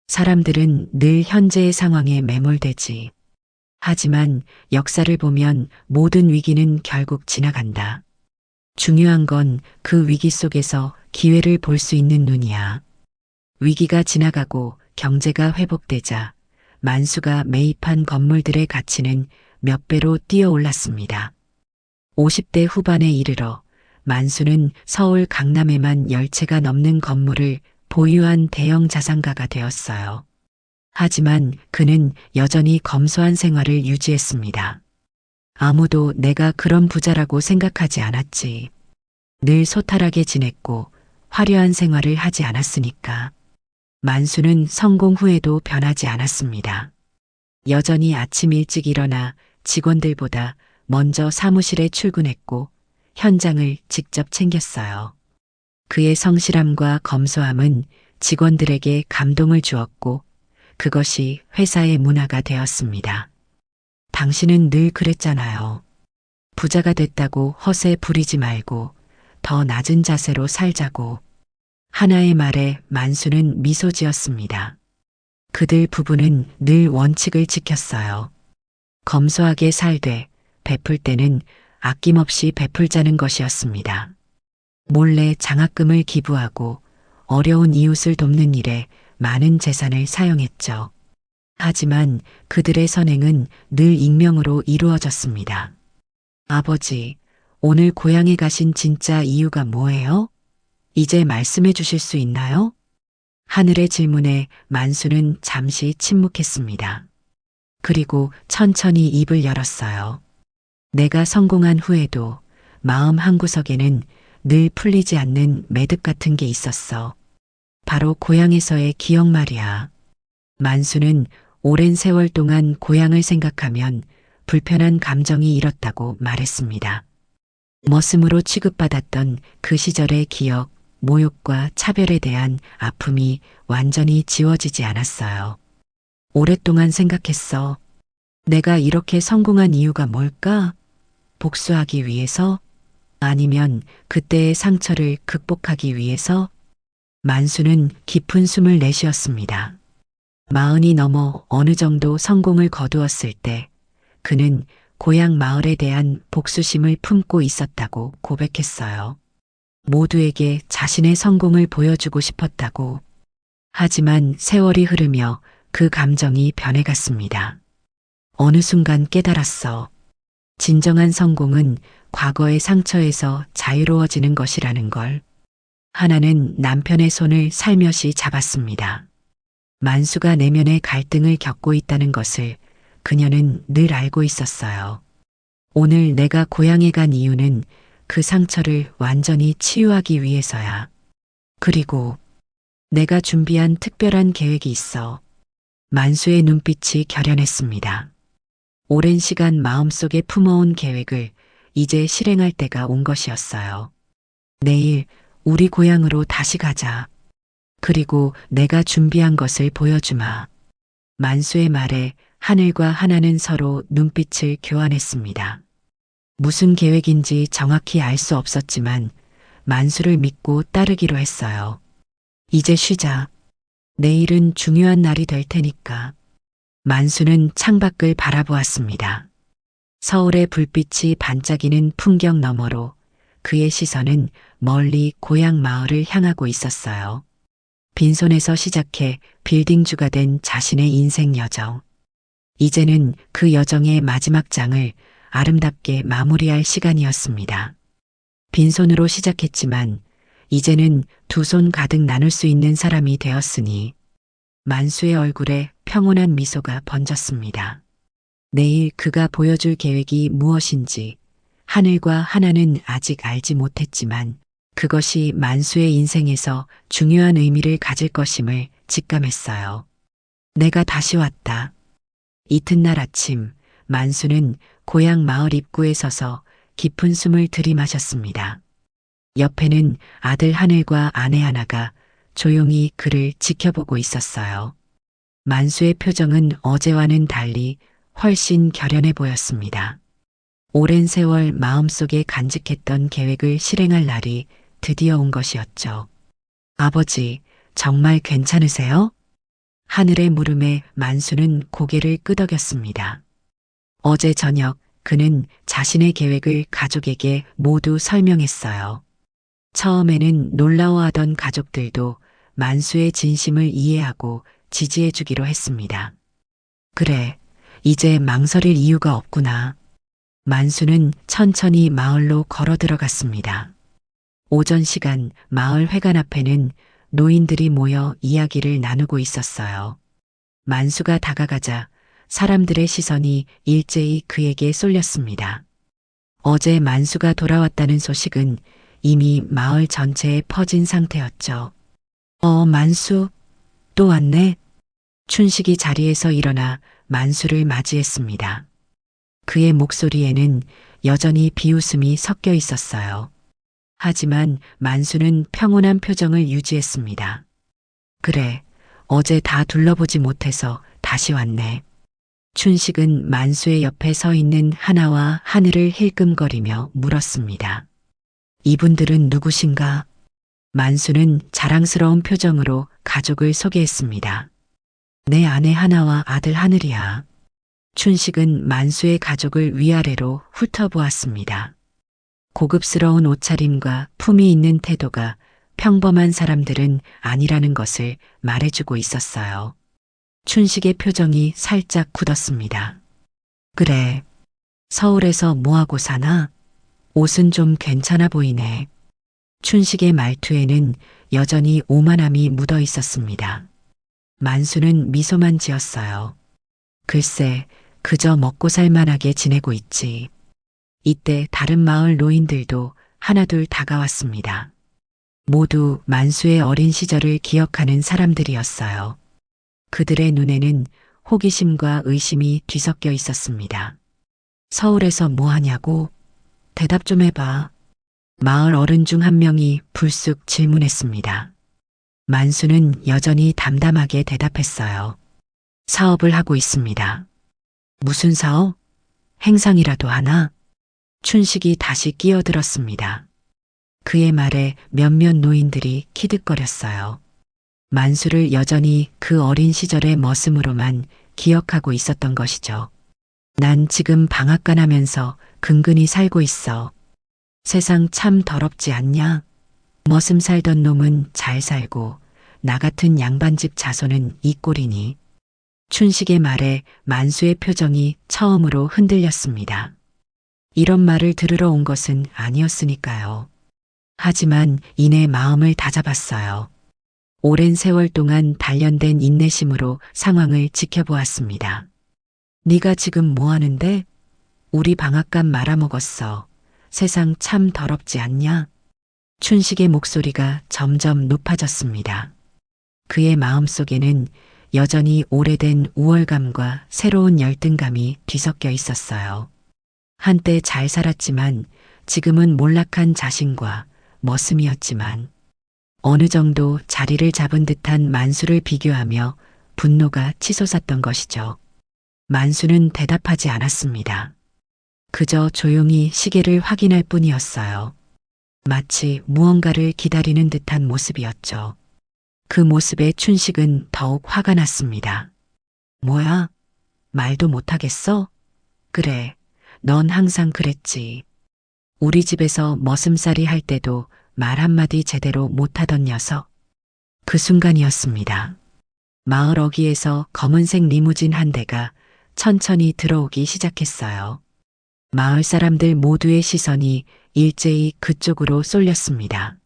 사람들은 늘 현재의 상황에 매몰되지. 하지만 역사를 보면 모든 위기는 결국 지나간다. 중요한 건 그 위기 속에서 기회를 볼 수 있는 눈이야. 위기가 지나가고 경제가 회복되자 만수가 매입한 건물들의 가치는 몇 배로 뛰어올랐습니다. 50대 후반에 이르러 만수는 서울 강남에만 10채가 넘는 건물을 보유한 대형 자산가가 되었어요. 하지만 그는 여전히 검소한 생활을 유지했습니다. 아무도 내가 그런 부자라고 생각하지 않았지. 늘 소탈하게 지냈고 화려한 생활을 하지 않았으니까. 만수는 성공 후에도 변하지 않았습니다. 여전히 아침 일찍 일어나 직원들보다 먼저 사무실에 출근했고 현장을 직접 챙겼어요. 그의 성실함과 검소함은 직원들에게 감동을 주었고 그것이 회사의 문화가 되었습니다. 당신은 늘 그랬잖아요. 부자가 됐다고 허세 부리지 말고 더 낮은 자세로 살자고. 하나의 말에 만수는 미소 지었습니다. 그들 부부는 늘 원칙을 지켰어요. 검소하게 살되 베풀 때는 아낌없이 베풀자는 것이었습니다. 몰래 장학금을 기부하고 어려운 이웃을 돕는 일에 많은 재산을 사용했죠. 하지만 그들의 선행은 늘 익명으로 이루어졌습니다. 아버지, 오늘 고향에 가신 진짜 이유가 뭐예요? 이제 말씀해 주실 수 있나요? 하늘의 질문에 만수는 잠시 침묵했습니다. 그리고 천천히 입을 열었어요. 내가 성공한 후에도 마음 한구석에는 늘 풀리지 않는 매듭 같은 게 있었어. 바로 고향에서의 기억 말이야. 만수는 오랜 세월 동안 고향을 생각하면 불편한 감정이 일었다고 말했습니다. 머슴으로 취급받았던 그 시절의 기억, 모욕과 차별에 대한 아픔이 완전히 지워지지 않았어요. 오랫동안 생각했어. 내가 이렇게 성공한 이유가 뭘까? 복수하기 위해서? 아니면 그때의 상처를 극복하기 위해서? 만수는 깊은 숨을 내쉬었습니다. 40이 넘어 어느 정도 성공을 거두었을 때 그는 고향 마을에 대한 복수심을 품고 있었다고 고백했어요. 모두에게 자신의 성공을 보여주고 싶었다고. 하지만 세월이 흐르며 그 감정이 변해갔습니다. 어느 순간 깨달았어. 진정한 성공은 과거의 상처에서 자유로워지는 것이라는 걸. 하나는 남편의 손을 살며시 잡았습니다. 만수가 내면의 갈등을 겪고 있다는 것을 그녀는 늘 알고 있었어요. 오늘 내가 고향에 간 이유는 그 상처를 완전히 치유하기 위해서야. 그리고 내가 준비한 특별한 계획이 있어. 만수의 눈빛이 결연했습니다. 오랜 시간 마음속에 품어온 계획을 이제 실행할 때가 온 것이었어요. 내일 우리 고향으로 다시 가자. 그리고 내가 준비한 것을 보여주마. 만수의 말에 하늘과 하나는 서로 눈빛을 교환했습니다. 무슨 계획인지 정확히 알 수 없었지만 만수를 믿고 따르기로 했어요. 이제 쉬자. 내일은 중요한 날이 될 테니까. 만수는 창밖을 바라보았습니다. 서울의 불빛이 반짝이는 풍경 너머로 그의 시선은 멀리 고향 마을을 향하고 있었어요. 빈손에서 시작해 빌딩주가 된 자신의 인생 여정. 이제는 그 여정의 마지막 장을 아름답게 마무리할 시간이었습니다. 빈손으로 시작했지만 이제는 두 손 가득 나눌 수 있는 사람이 되었으니 만수의 얼굴에 평온한 미소가 번졌습니다. 내일 그가 보여줄 계획이 무엇인지 하늘과 하나는 아직 알지 못했지만 그것이 만수의 인생에서 중요한 의미를 가질 것임을 직감했어요. 내가 다시 왔다. 이튿날 아침 만수는 고향 마을 입구에 서서 깊은 숨을 들이마셨습니다. 옆에는 아들 하늘과 아내 하나가 조용히 그를 지켜보고 있었어요. 만수의 표정은 어제와는 달리 훨씬 결연해 보였습니다. 오랜 세월 마음속에 간직했던 계획을 실행할 날이 드디어 온 것이었죠. 아버지, 정말 괜찮으세요? 하늘의 물음에 만수는 고개를 끄덕였습니다. 어제 저녁 그는 자신의 계획을 가족에게 모두 설명했어요. 처음에는 놀라워하던 가족들도 만수의 진심을 이해하고 지지해 주기로 했습니다. 그래, 이제 망설일 이유가 없구나. 만수는 천천히 마을로 걸어 들어갔습니다. 오전 시간 마을 회관 앞에는 노인들이 모여 이야기를 나누고 있었어요. 만수가 다가가자 사람들의 시선이 일제히 그에게 쏠렸습니다. 어제 만수가 돌아왔다는 소식은 이미 마을 전체에 퍼진 상태였죠. 만수, 또 왔네. 춘식이 자리에서 일어나 만수를 맞이했습니다. 그의 목소리에는 여전히 비웃음이 섞여 있었어요. 하지만 만수는 평온한 표정을 유지했습니다. 그래, 어제 다 둘러보지 못해서 다시 왔네. 춘식은 만수의 옆에 서 있는 하나와 하늘을 힐끔거리며 물었습니다. 이분들은 누구신가? 만수는 자랑스러운 표정으로 가족을 소개했습니다. 내 아내 하나와 아들 하늘이야. 춘식은 만수의 가족을 위아래로 훑어보았습니다. 고급스러운 옷차림과 품위 있는 태도가 평범한 사람들은 아니라는 것을 말해주고 있었어요. 춘식의 표정이 살짝 굳었습니다. 그래, 서울에서 뭐하고 사나? 옷은 좀 괜찮아 보이네. 춘식의 말투에는 여전히 오만함이 묻어 있었습니다. 만수는 미소만 지었어요. 글쎄, 그저 먹고 살만하게 지내고 있지. 이때 다른 마을 노인들도 하나둘 다가왔습니다. 모두 만수의 어린 시절을 기억하는 사람들이었어요. 그들의 눈에는 호기심과 의심이 뒤섞여 있었습니다. 서울에서 뭐 하냐고? 대답 좀 해봐. 마을 어른 중 한 명이 불쑥 질문했습니다. 만수는 여전히 담담하게 대답했어요. 사업을 하고 있습니다. 무슨 사업? 행상이라도 하나? 춘식이 다시 끼어들었습니다. 그의 말에 몇몇 노인들이 키득거렸어요. 만수를 여전히 그 어린 시절의 머슴으로만 기억하고 있었던 것이죠. 난 지금 방앗간 하면서 근근히 살고 있어. 세상 참 더럽지 않냐? 머슴 살던 놈은 잘 살고 나 같은 양반집 자손은 이 꼴이니. 춘식의 말에 만수의 표정이 처음으로 흔들렸습니다. 이런 말을 들으러 온 것은 아니었으니까요. 하지만 이내 마음을 다잡았어요. 오랜 세월 동안 단련된 인내심으로 상황을 지켜보았습니다. 네가 지금 뭐 하는데? 우리 방앗간 말아먹었어. 세상 참 더럽지 않냐? 춘식의 목소리가 점점 높아졌습니다. 그의 마음속에는 여전히 오래된 우월감과 새로운 열등감이 뒤섞여 있었어요. 한때 잘 살았지만 지금은 몰락한 자신과 머슴이었지만 어느 정도 자리를 잡은 듯한 만수를 비교하며 분노가 치솟았던 것이죠. 만수는 대답하지 않았습니다. 그저 조용히 시계를 확인할 뿐이었어요. 마치 무언가를 기다리는 듯한 모습이었죠. 그 모습에 춘식은 더욱 화가 났습니다. 뭐야? 말도 못하겠어? 그래, 넌 항상 그랬지. 우리 집에서 머슴살이 할 때도 말 한마디 제대로 못하던 녀석. 그 순간이었습니다. 마을 어귀에서 검은색 리무진 한 대가 천천히 들어오기 시작했어요. 마을 사람들 모두의 시선이 일제히 그쪽으로 쏠렸습니다.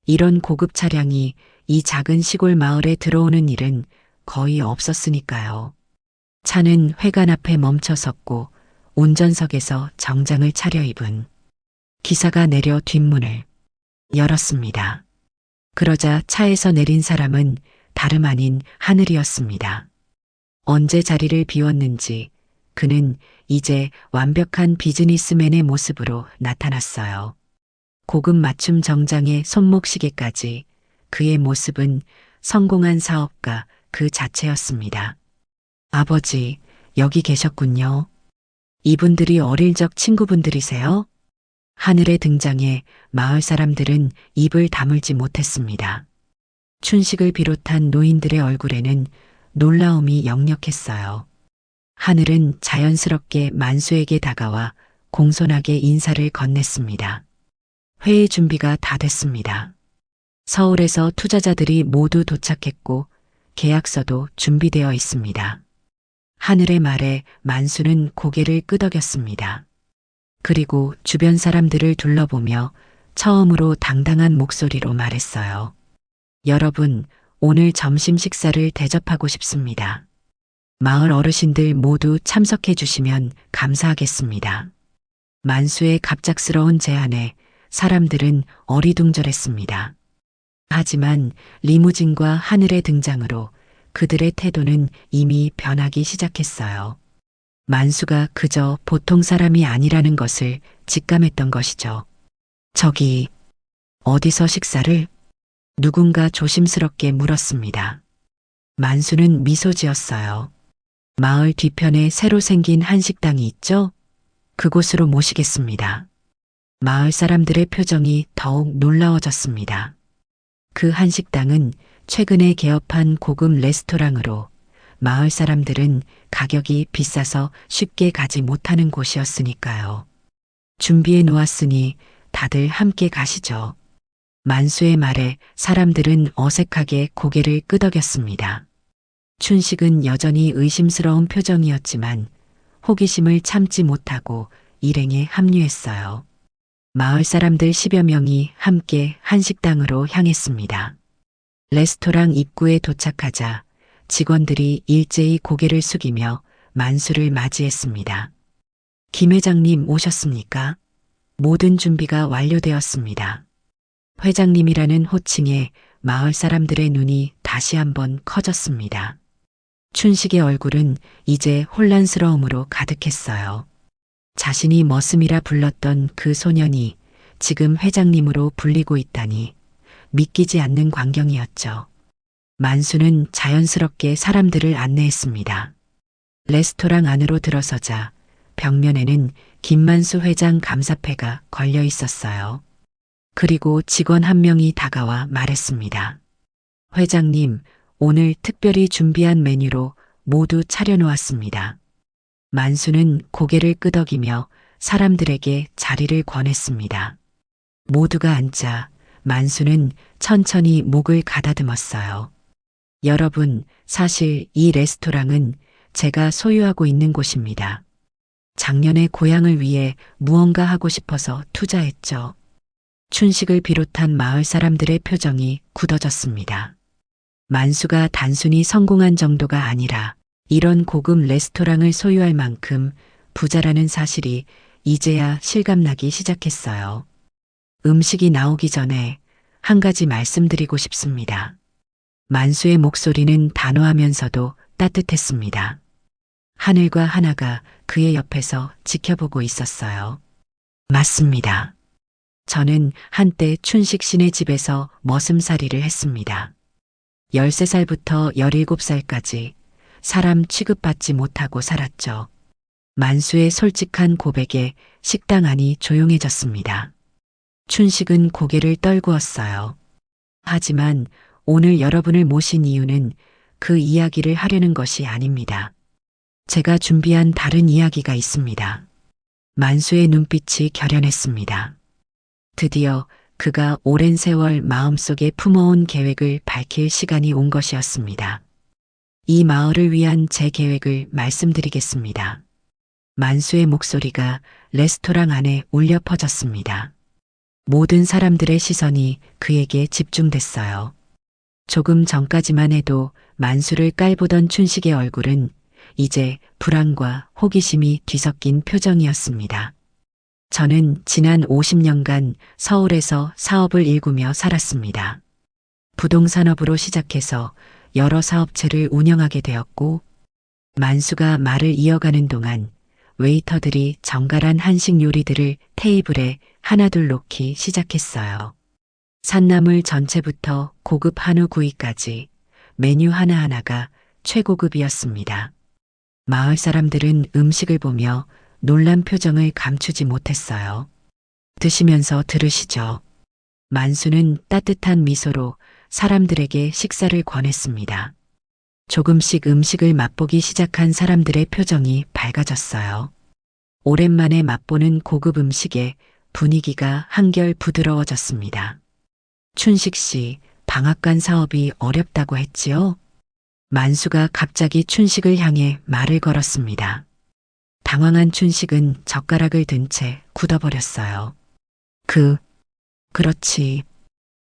이런 고급 차량이 이 작은 시골 마을에 들어오는 일은 거의 없었으니까요. 차는 회관 앞에 멈춰 섰고 운전석에서 정장을 차려입은 기사가 내려 뒷문을 열었습니다. 그러자 차에서 내린 사람은 다름 아닌 하늘이었습니다. 언제 자리를 비웠는지 그는 이제 완벽한 비즈니스맨의 모습으로 나타났어요. 고급 맞춤 정장에 손목시계까지 그의 모습은 성공한 사업가 그 자체였습니다. 아버지, 여기 계셨군요. 이분들이 어릴 적 친구분들이세요? 하늘의 등장에 마을 사람들은 입을 다물지 못했습니다. 춘식을 비롯한 노인들의 얼굴에는 놀라움이 역력했어요. 하늘은 자연스럽게 만수에게 다가와 공손하게 인사를 건넸습니다. 회의 준비가 다 됐습니다. 서울에서 투자자들이 모두 도착했고 계약서도 준비되어 있습니다. 하늘의 말에 만수는 고개를 끄덕였습니다. 그리고 주변 사람들을 둘러보며 처음으로 당당한 목소리로 말했어요. 여러분, 오늘 점심 식사를 대접하고 싶습니다. 마을 어르신들 모두 참석해 주시면 감사하겠습니다. 만수의 갑작스러운 제안에 사람들은 어리둥절했습니다. 하지만 리무진과 하늘의 등장으로 그들의 태도는 이미 변하기 시작했어요. 만수가 그저 보통 사람이 아니라는 것을 직감했던 것이죠. 저기, 어디서 식사를? 누군가 조심스럽게 물었습니다. 만수는 미소 지었어요. 마을 뒤편에 새로 생긴 한식당이 있죠? 그곳으로 모시겠습니다. 마을 사람들의 표정이 더욱 놀라워졌습니다. 그 한식당은 최근에 개업한 고급 레스토랑으로 마을 사람들은 가격이 비싸서 쉽게 가지 못하는 곳이었으니까요. 준비해 놓았으니 다들 함께 가시죠. 만수의 말에 사람들은 어색하게 고개를 끄덕였습니다. 춘식은 여전히 의심스러운 표정이었지만 호기심을 참지 못하고 일행에 합류했어요. 마을 사람들 10여 명이 함께 한식당으로 향했습니다. 레스토랑 입구에 도착하자 직원들이 일제히 고개를 숙이며 만수를 맞이했습니다. 김 회장님 오셨습니까? 모든 준비가 완료되었습니다. 회장님이라는 호칭에 마을 사람들의 눈이 다시 한번 커졌습니다. 춘식의 얼굴은 이제 혼란스러움으로 가득했어요. 자신이 머슴이라 불렀던 그 소년이 지금 회장님으로 불리고 있다니 믿기지 않는 광경이었죠. 만수는 자연스럽게 사람들을 안내했습니다. 레스토랑 안으로 들어서자 벽면에는 김만수 회장 감사패가 걸려 있었어요. 그리고 직원 한 명이 다가와 말했습니다. 회장님, 오늘 특별히 준비한 메뉴로 모두 차려놓았습니다. 만수는 고개를 끄덕이며 사람들에게 자리를 권했습니다. 모두가 앉자 만수는 천천히 목을 가다듬었어요. 여러분, 사실 이 레스토랑은 제가 소유하고 있는 곳입니다. 작년에 고향을 위해 무언가 하고 싶어서 투자했죠. 춘식을 비롯한 마을 사람들의 표정이 굳어졌습니다. 만수가 단순히 성공한 정도가 아니라 이런 고급 레스토랑을 소유할 만큼 부자라는 사실이 이제야 실감나기 시작했어요. 음식이 나오기 전에 한 가지 말씀드리고 싶습니다. 만수의 목소리는 단호하면서도 따뜻했습니다. 하늘과 하나가 그의 옆에서 지켜보고 있었어요. 맞습니다. 저는 한때 춘식 씨네 집에서 머슴살이를 했습니다. 13살부터 17살까지 사람 취급받지 못하고 살았죠. 만수의 솔직한 고백에 식당 안이 조용해졌습니다. 춘식은 고개를 떨구었어요. 하지만 오늘 여러분을 모신 이유는 그 이야기를 하려는 것이 아닙니다. 제가 준비한 다른 이야기가 있습니다. 만수의 눈빛이 결연했습니다. 드디어 그가 오랜 세월 마음속에 품어온 계획을 밝힐 시간이 온 것이었습니다. 이 마을을 위한 제 계획을 말씀드리겠습니다. 만수의 목소리가 레스토랑 안에 울려 퍼졌습니다. 모든 사람들의 시선이 그에게 집중됐어요. 조금 전까지만 해도 만수를 깔보던 춘식의 얼굴은 이제 불안과 호기심이 뒤섞인 표정이었습니다. 저는 지난 50년간 서울에서 사업을 일구며 살았습니다. 부동산업으로 시작해서 여러 사업체를 운영하게 되었고, 만수가 말을 이어가는 동안 웨이터들이 정갈한 한식 요리들을 테이블에 하나둘 놓기 시작했어요. 산나물 전체부터 고급 한우 구이까지 메뉴 하나하나가 최고급이었습니다. 마을 사람들은 음식을 보며 놀란 표정을 감추지 못했어요. 드시면서 들으시죠. 만수는 따뜻한 미소로 사람들에게 식사를 권했습니다. 조금씩 음식을 맛보기 시작한 사람들의 표정이 밝아졌어요. 오랜만에 맛보는 고급 음식에 분위기가 한결 부드러워졌습니다. 춘식 씨, 방앗간 사업이 어렵다고 했지요? 만수가 갑자기 춘식을 향해 말을 걸었습니다. 당황한 춘식은 젓가락을 든 채 굳어버렸어요. 그렇지.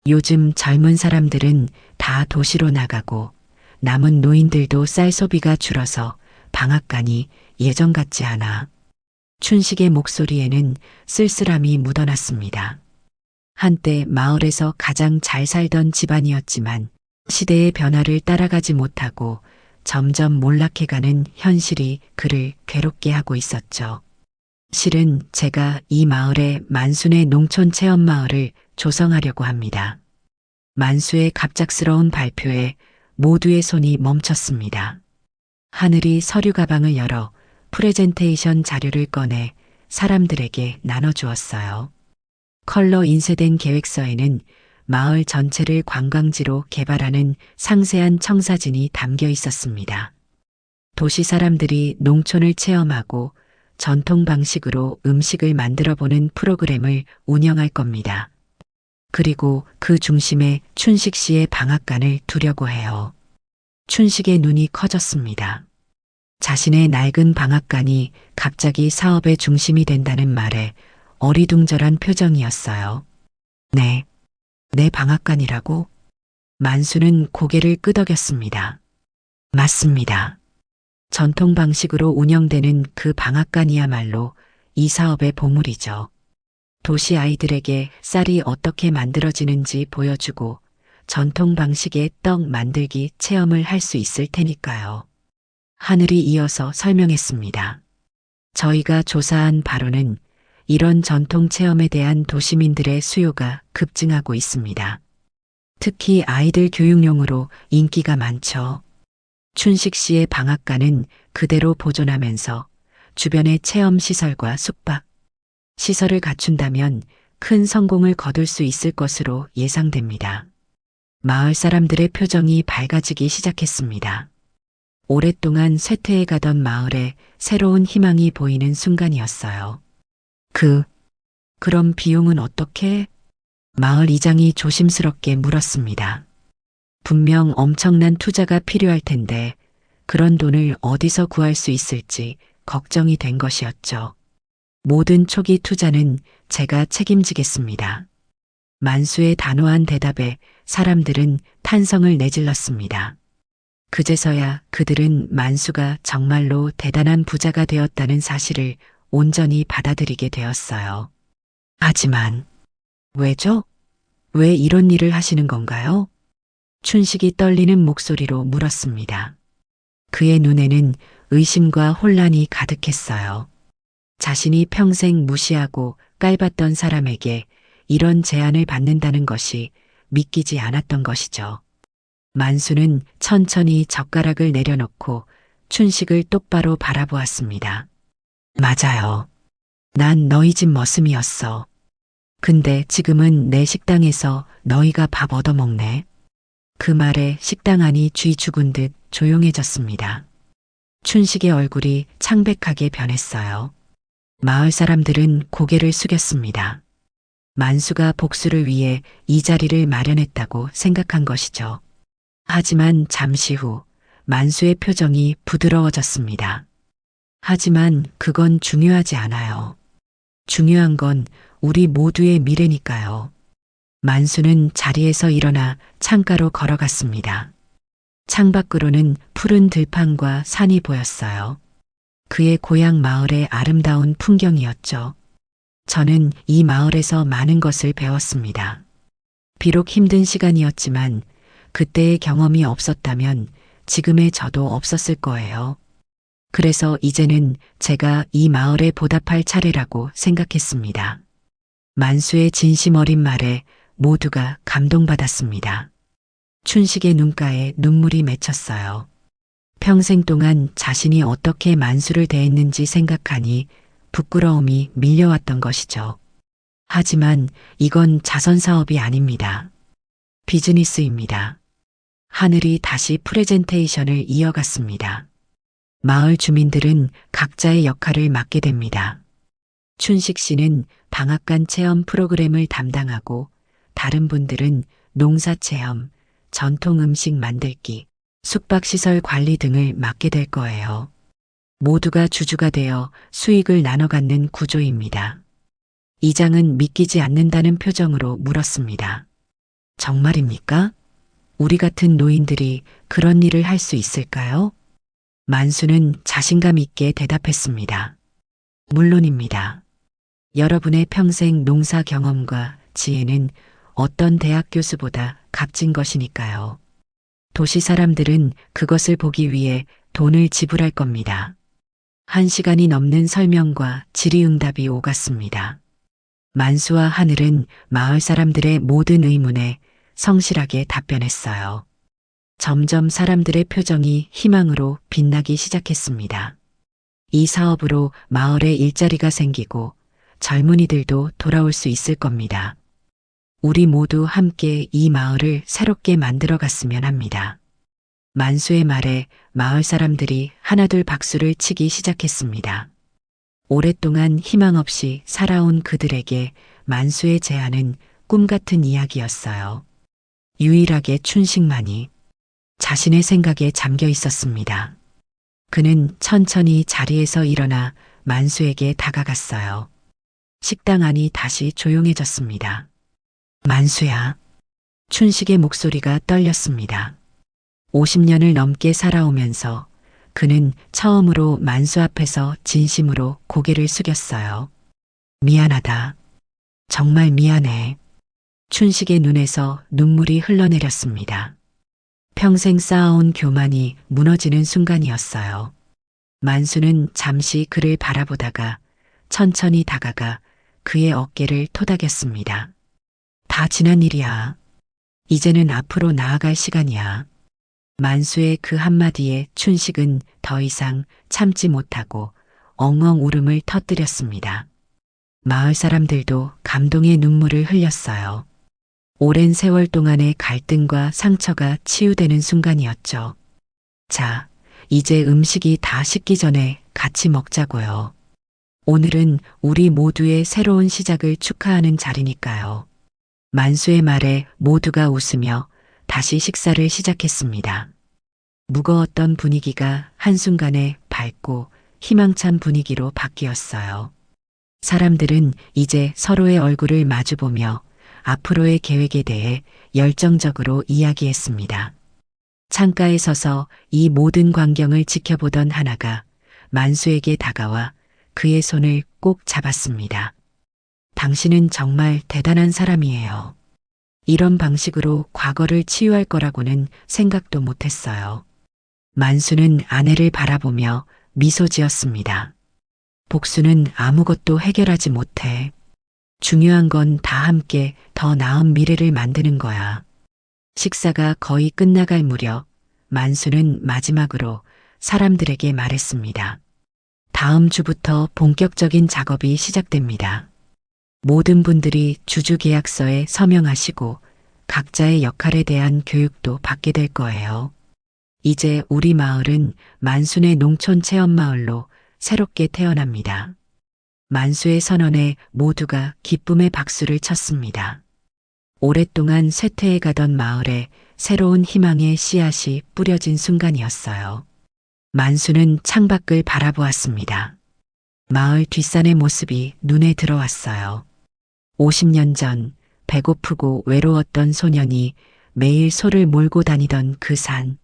요즘 젊은 사람들은 다 도시로 나가고 남은 노인들도 쌀 소비가 줄어서 방앗간이 예전 같지 않아. 춘식의 목소리에는 쓸쓸함이 묻어났습니다. 한때 마을에서 가장 잘 살던 집안이었지만 시대의 변화를 따라가지 못하고 점점 몰락해가는 현실이 그를 괴롭게 하고 있었죠. 실은 제가 이 마을에 만순의 농촌 체험 마을을 조성하려고 합니다. 만수의 갑작스러운 발표에 모두의 손이 멈췄습니다. 하늘이 서류 가방을 열어 프레젠테이션 자료를 꺼내 사람들에게 나눠주었어요. 컬러 인쇄된 계획서에는 마을 전체를 관광지로 개발하는 상세한 청사진이 담겨 있었습니다. 도시 사람들이 농촌을 체험하고 전통 방식으로 음식을 만들어 보는 프로그램을 운영할 겁니다. 그리고 그 중심에 춘식 씨의 방앗간을 두려고 해요. 춘식의 눈이 커졌습니다. 자신의 낡은 방앗간이 갑자기 사업의 중심이 된다는 말에 어리둥절한 표정이었어요. 네, 내 방앗간이라고? 만수는 고개를 끄덕였습니다. 맞습니다. 전통 방식으로 운영되는 그 방앗간이야말로 이 사업의 보물이죠. 도시 아이들에게 쌀이 어떻게 만들어지는지 보여주고 전통 방식의 떡 만들기 체험을 할 수 있을 테니까요. 하늘이 이어서 설명했습니다. 저희가 조사한 바로는 이런 전통 체험에 대한 도시민들의 수요가 급증하고 있습니다. 특히 아이들 교육용으로 인기가 많죠. 춘식 씨의 방앗간은 그대로 보존하면서 주변의 체험 시설과 숙박, 시설을 갖춘다면 큰 성공을 거둘 수 있을 것으로 예상됩니다. 마을 사람들의 표정이 밝아지기 시작했습니다. 오랫동안 쇠퇴해 가던 마을에 새로운 희망이 보이는 순간이었어요. 그럼 비용은 어떻게? 마을 이장이 조심스럽게 물었습니다. 분명 엄청난 투자가 필요할 텐데 그런 돈을 어디서 구할 수 있을지 걱정이 된 것이었죠. 모든 초기 투자는 제가 책임지겠습니다. 만수의 단호한 대답에 사람들은 탄성을 내질렀습니다. 그제서야 그들은 만수가 정말로 대단한 부자가 되었다는 사실을 온전히 받아들이게 되었어요. 하지만 왜죠? 왜 이런 일을 하시는 건가요? 춘식이 떨리는 목소리로 물었습니다. 그의 눈에는 의심과 혼란이 가득했어요. 자신이 평생 무시하고 깔봤던 사람에게 이런 제안을 받는다는 것이 믿기지 않았던 것이죠. 만수는 천천히 젓가락을 내려놓고 춘식을 똑바로 바라보았습니다. 맞아요. 난 너희 집 머슴이었어. 근데 지금은 내 식당에서 너희가 밥 얻어먹네. 그 말에 식당 안이 쥐 죽은 듯 조용해졌습니다. 춘식의 얼굴이 창백하게 변했어요. 마을 사람들은 고개를 숙였습니다. 만수가 복수를 위해 이 자리를 마련했다고 생각한 것이죠. 하지만 잠시 후 만수의 표정이 부드러워졌습니다. 하지만 그건 중요하지 않아요. 중요한 건 우리 모두의 미래니까요. 만수는 자리에서 일어나 창가로 걸어갔습니다. 창밖으로는 푸른 들판과 산이 보였어요. 그의 고향 마을의 아름다운 풍경이었죠. 저는 이 마을에서 많은 것을 배웠습니다. 비록 힘든 시간이었지만 그때의 경험이 없었다면 지금의 저도 없었을 거예요. 그래서 이제는 제가 이 마을에 보답할 차례라고 생각했습니다. 만수의 진심 어린 말에 모두가 감동받았습니다. 춘식의 눈가에 눈물이 맺혔어요. 평생 동안 자신이 어떻게 만수를 대했는지 생각하니 부끄러움이 밀려왔던 것이죠. 하지만 이건 자선 사업이 아닙니다. 비즈니스입니다. 하늘이 다시 프레젠테이션을 이어갔습니다. 마을 주민들은 각자의 역할을 맡게 됩니다. 춘식 씨는 방앗간 체험 프로그램을 담당하고 다른 분들은 농사 체험, 전통 음식 만들기, 숙박시설 관리 등을 맡게 될 거예요. 모두가 주주가 되어 수익을 나눠 갖는 구조입니다. 이장은 믿기지 않는다는 표정으로 물었습니다. 정말입니까? 우리 같은 노인들이 그런 일을 할 수 있을까요? 만수는 자신감 있게 대답했습니다. 물론입니다. 여러분의 평생 농사 경험과 지혜는 어떤 대학 교수보다 값진 것이니까요. 도시 사람들은 그것을 보기 위해 돈을 지불할 겁니다. 1시간이 넘는 설명과 질의응답이 오갔습니다. 만수와 하늘은 마을 사람들의 모든 의문에 성실하게 답변했어요. 점점 사람들의 표정이 희망으로 빛나기 시작했습니다. 이 사업으로 마을에 일자리가 생기고 젊은이들도 돌아올 수 있을 겁니다. 우리 모두 함께 이 마을을 새롭게 만들어 갔으면 합니다. 만수의 말에 마을 사람들이 하나둘 박수를 치기 시작했습니다. 오랫동안 희망 없이 살아온 그들에게 만수의 제안은 꿈 같은 이야기였어요. 유일하게 춘식만이 자신의 생각에 잠겨 있었습니다. 그는 천천히 자리에서 일어나 만수에게 다가갔어요. 식당 안이 다시 조용해졌습니다. 만수야. 춘식의 목소리가 떨렸습니다. 50년을 넘게 살아오면서 그는 처음으로 만수 앞에서 진심으로 고개를 숙였어요. 미안하다. 정말 미안해. 춘식의 눈에서 눈물이 흘러내렸습니다. 평생 쌓아온 교만이 무너지는 순간이었어요. 만수는 잠시 그를 바라보다가 천천히 다가가 그의 어깨를 토닥였습니다. 다 지난 일이야. 이제는 앞으로 나아갈 시간이야. 만수의 그 한마디에 춘식은 더 이상 참지 못하고 엉엉 울음을 터뜨렸습니다. 마을 사람들도 감동의 눈물을 흘렸어요. 오랜 세월 동안의 갈등과 상처가 치유되는 순간이었죠. 자, 이제 음식이 다 식기 전에 같이 먹자고요. 오늘은 우리 모두의 새로운 시작을 축하하는 자리니까요. 만수의 말에 모두가 웃으며 다시 식사를 시작했습니다. 무거웠던 분위기가 한순간에 밝고 희망찬 분위기로 바뀌었어요. 사람들은 이제 서로의 얼굴을 마주보며 앞으로의 계획에 대해 열정적으로 이야기했습니다. 창가에 서서 이 모든 광경을 지켜보던 하나가 만수에게 다가와 그의 손을 꼭 잡았습니다. 당신은 정말 대단한 사람이에요. 이런 방식으로 과거를 치유할 거라고는 생각도 못했어요. 만수는 아내를 바라보며 미소 지었습니다. 복수는 아무것도 해결하지 못해. 중요한 건 다 함께 더 나은 미래를 만드는 거야. 식사가 거의 끝나갈 무렵 만수는 마지막으로 사람들에게 말했습니다. 다음 주부터 본격적인 작업이 시작됩니다. 모든 분들이 주주계약서에 서명하시고 각자의 역할에 대한 교육도 받게 될 거예요. 이제 우리 마을은 만순의 농촌 체험마을로 새롭게 태어납니다. 만수의 선언에 모두가 기쁨의 박수를 쳤습니다. 오랫동안 쇠퇴해 가던 마을에 새로운 희망의 씨앗이 뿌려진 순간이었어요. 만수는 창밖을 바라보았습니다. 마을 뒷산의 모습이 눈에 들어왔어요. 50년 전 배고프고 외로웠던 소년이 매일 소를 몰고 다니던 그 산.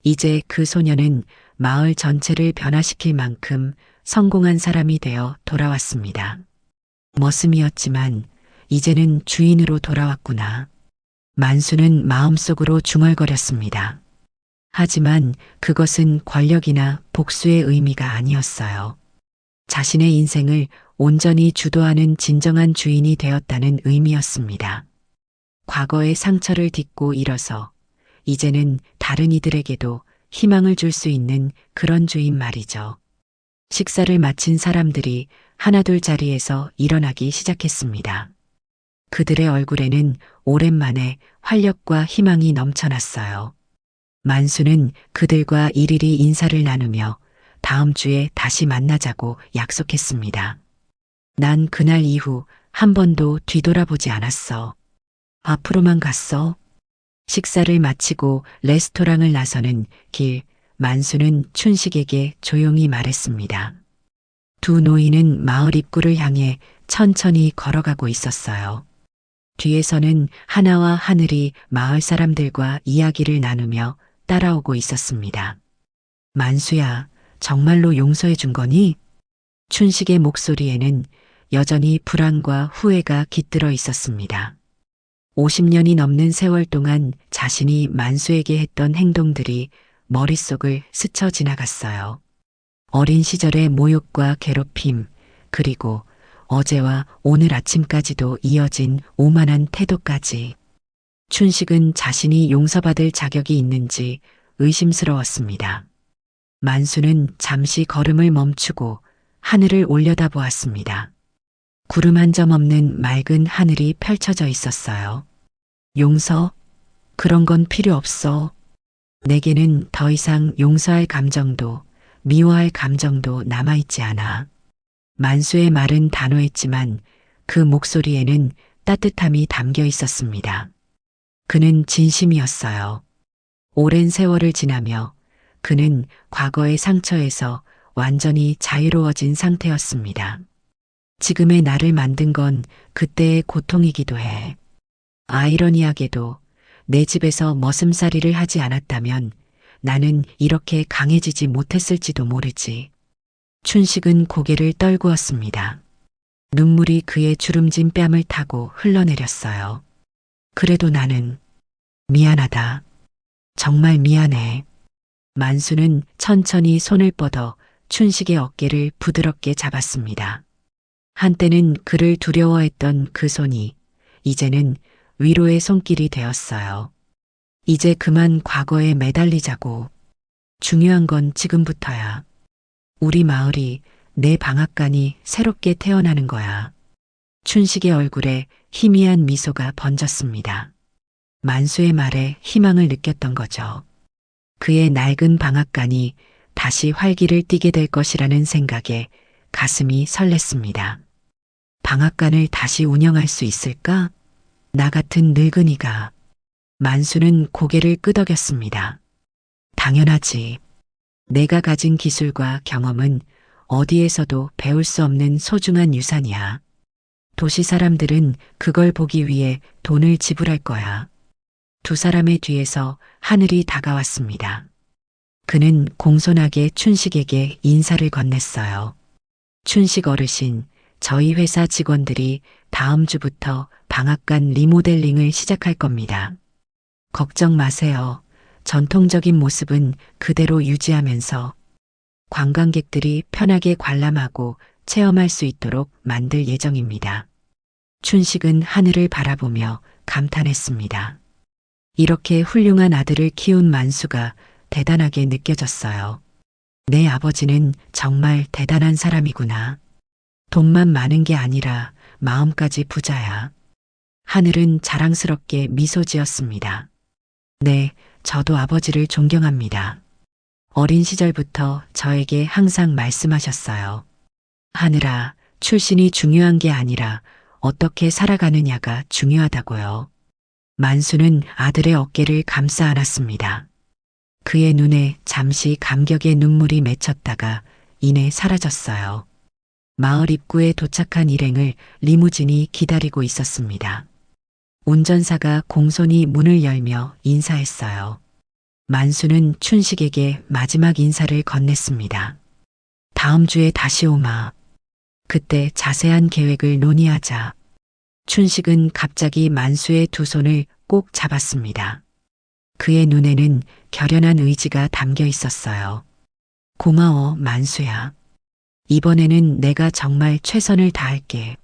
이제 그 소년은 마을 전체를 변화시킬 만큼 성공한 사람이 되어 돌아왔습니다. 머슴이었지만 이제는 주인으로 돌아왔구나. 만수는 마음속으로 중얼거렸습니다. 하지만 그것은 권력이나 복수의 의미가 아니었어요. 자신의 인생을 온전히 주도하는 진정한 주인이 되었다는 의미였습니다. 과거의 상처를 딛고 일어서 이제는 다른 이들에게도 희망을 줄 수 있는 그런 주인 말이죠. 식사를 마친 사람들이 하나둘 자리에서 일어나기 시작했습니다. 그들의 얼굴에는 오랜만에 활력과 희망이 넘쳐났어요. 만수는 그들과 일일이 인사를 나누며 다음 주에 다시 만나자고 약속했습니다. 난 그날 이후 한 번도 뒤돌아보지 않았어. 앞으로만 갔어. 식사를 마치고 레스토랑을 나서는 길, 만수는 춘식에게 조용히 말했습니다. 두 노인은 마을 입구를 향해 천천히 걸어가고 있었어요. 뒤에서는 하나와 하늘이 마을 사람들과 이야기를 나누며 따라오고 있었습니다. 만수야, 정말로 용서해 준 거니? 춘식의 목소리에는 여전히 불안과 후회가 깃들어 있었습니다. 50년이 넘는 세월 동안 자신이 만수에게 했던 행동들이 머릿속을 스쳐 지나갔어요. 어린 시절의 모욕과 괴롭힘, 그리고 어제와 오늘 아침까지도 이어진 오만한 태도까지. 춘식은 자신이 용서받을 자격이 있는지 의심스러웠습니다. 만수는 잠시 걸음을 멈추고 하늘을 올려다보았습니다. 구름 한 점 없는 맑은 하늘이 펼쳐져 있었어요. 용서? 그런 건 필요 없어. 내게는 더 이상 용서할 감정도 미워할 감정도 남아있지 않아. 만수의 말은 단호했지만 그 목소리에는 따뜻함이 담겨 있었습니다. 그는 진심이었어요. 오랜 세월을 지나며 그는 과거의 상처에서 완전히 자유로워진 상태였습니다. 지금의 나를 만든 건 그때의 고통이기도 해. 아이러니하게도 내 집에서 머슴살이를 하지 않았다면 나는 이렇게 강해지지 못했을지도 모르지. 춘식은 고개를 떨구었습니다. 눈물이 그의 주름진 뺨을 타고 흘러내렸어요. 그래도 나는 미안하다. 정말 미안해. 만수는 천천히 손을 뻗어 춘식의 어깨를 부드럽게 잡았습니다. 한때는 그를 두려워했던 그 손이 이제는 위로의 손길이 되었어요. 이제 그만 과거에 매달리자고. 중요한 건 지금부터야. 우리 마을이, 내 방앗간이 새롭게 태어나는 거야. 춘식의 얼굴에 희미한 미소가 번졌습니다. 만수의 말에 희망을 느꼈던 거죠. 그의 낡은 방앗간이 다시 활기를 띠게 될 것이라는 생각에 가슴이 설렜습니다. 방앗간을 다시 운영할 수 있을까? 나 같은 늙은이가. 만수는 고개를 끄덕였습니다. 당연하지. 내가 가진 기술과 경험은 어디에서도 배울 수 없는 소중한 유산이야. 도시 사람들은 그걸 보기 위해 돈을 지불할 거야. 두 사람의 뒤에서 하늘이 다가왔습니다. 그는 공손하게 춘식에게 인사를 건넸어요. 춘식 어르신, 저희 회사 직원들이 다음 주부터 방앗간 리모델링을 시작할 겁니다. 걱정 마세요. 전통적인 모습은 그대로 유지하면서 관광객들이 편하게 관람하고 체험할 수 있도록 만들 예정입니다. 춘식은 하늘을 바라보며 감탄했습니다. 이렇게 훌륭한 아들을 키운 만수가 대단하게 느껴졌어요. 내 아버지는 정말 대단한 사람이구나. 돈만 많은 게 아니라 마음까지 부자야. 하늘은 자랑스럽게 미소 지었습니다. 네, 저도 아버지를 존경합니다. 어린 시절부터 저에게 항상 말씀하셨어요. 하늘아, 출신이 중요한 게 아니라 어떻게 살아가느냐가 중요하다고요. 만수는 아들의 어깨를 감싸 안았습니다. 그의 눈에 잠시 감격의 눈물이 맺혔다가 이내 사라졌어요. 마을 입구에 도착한 일행을 리무진이 기다리고 있었습니다. 운전사가 공손히 문을 열며 인사했어요. 만수는 춘식에게 마지막 인사를 건넸습니다. 다음 주에 다시 오마. 그때 자세한 계획을 논의하자. 춘식은 갑자기 만수의 두 손을 꼭 잡았습니다. 그의 눈에는 결연한 의지가 담겨 있었어요. 고마워, 만수야. 이번에는 내가 정말 최선을 다할게.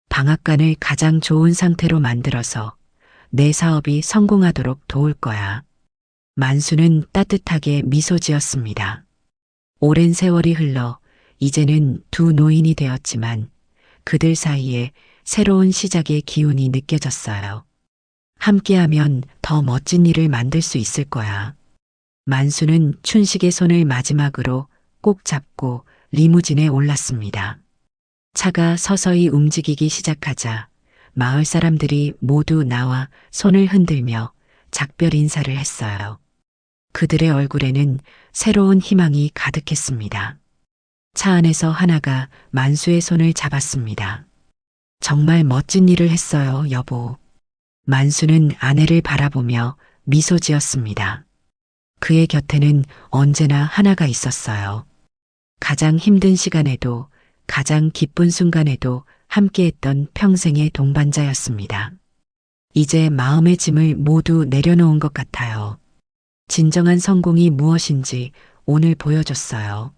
방앗간을 가장 좋은 상태로 만들어서 내 사업이 성공하도록 도울 거야. 만수는 따뜻하게 미소 지었습니다. 오랜 세월이 흘러 이제는 두 노인이 되었지만 그들 사이에 새로운 시작의 기운이 느껴졌어요. 함께하면 더 멋진 일을 만들 수 있을 거야. 만수는 춘식의 손을 마지막으로 꼭 잡고 리무진에 올랐습니다. 차가 서서히 움직이기 시작하자 마을 사람들이 모두 나와 손을 흔들며 작별 인사를 했어요. 그들의 얼굴에는 새로운 희망이 가득했습니다. 차 안에서 하나가 만수의 손을 잡았습니다. 정말 멋진 일을 했어요, 여보. 만수는 아내를 바라보며 미소 지었습니다. 그의 곁에는 언제나 하나가 있었어요. 가장 힘든 시간에도 가장 기쁜 순간에도 함께했던 평생의 동반자였습니다. 이제 마음의 짐을 모두 내려놓은 것 같아요. 진정한 성공이 무엇인지 오늘 보여줬어요.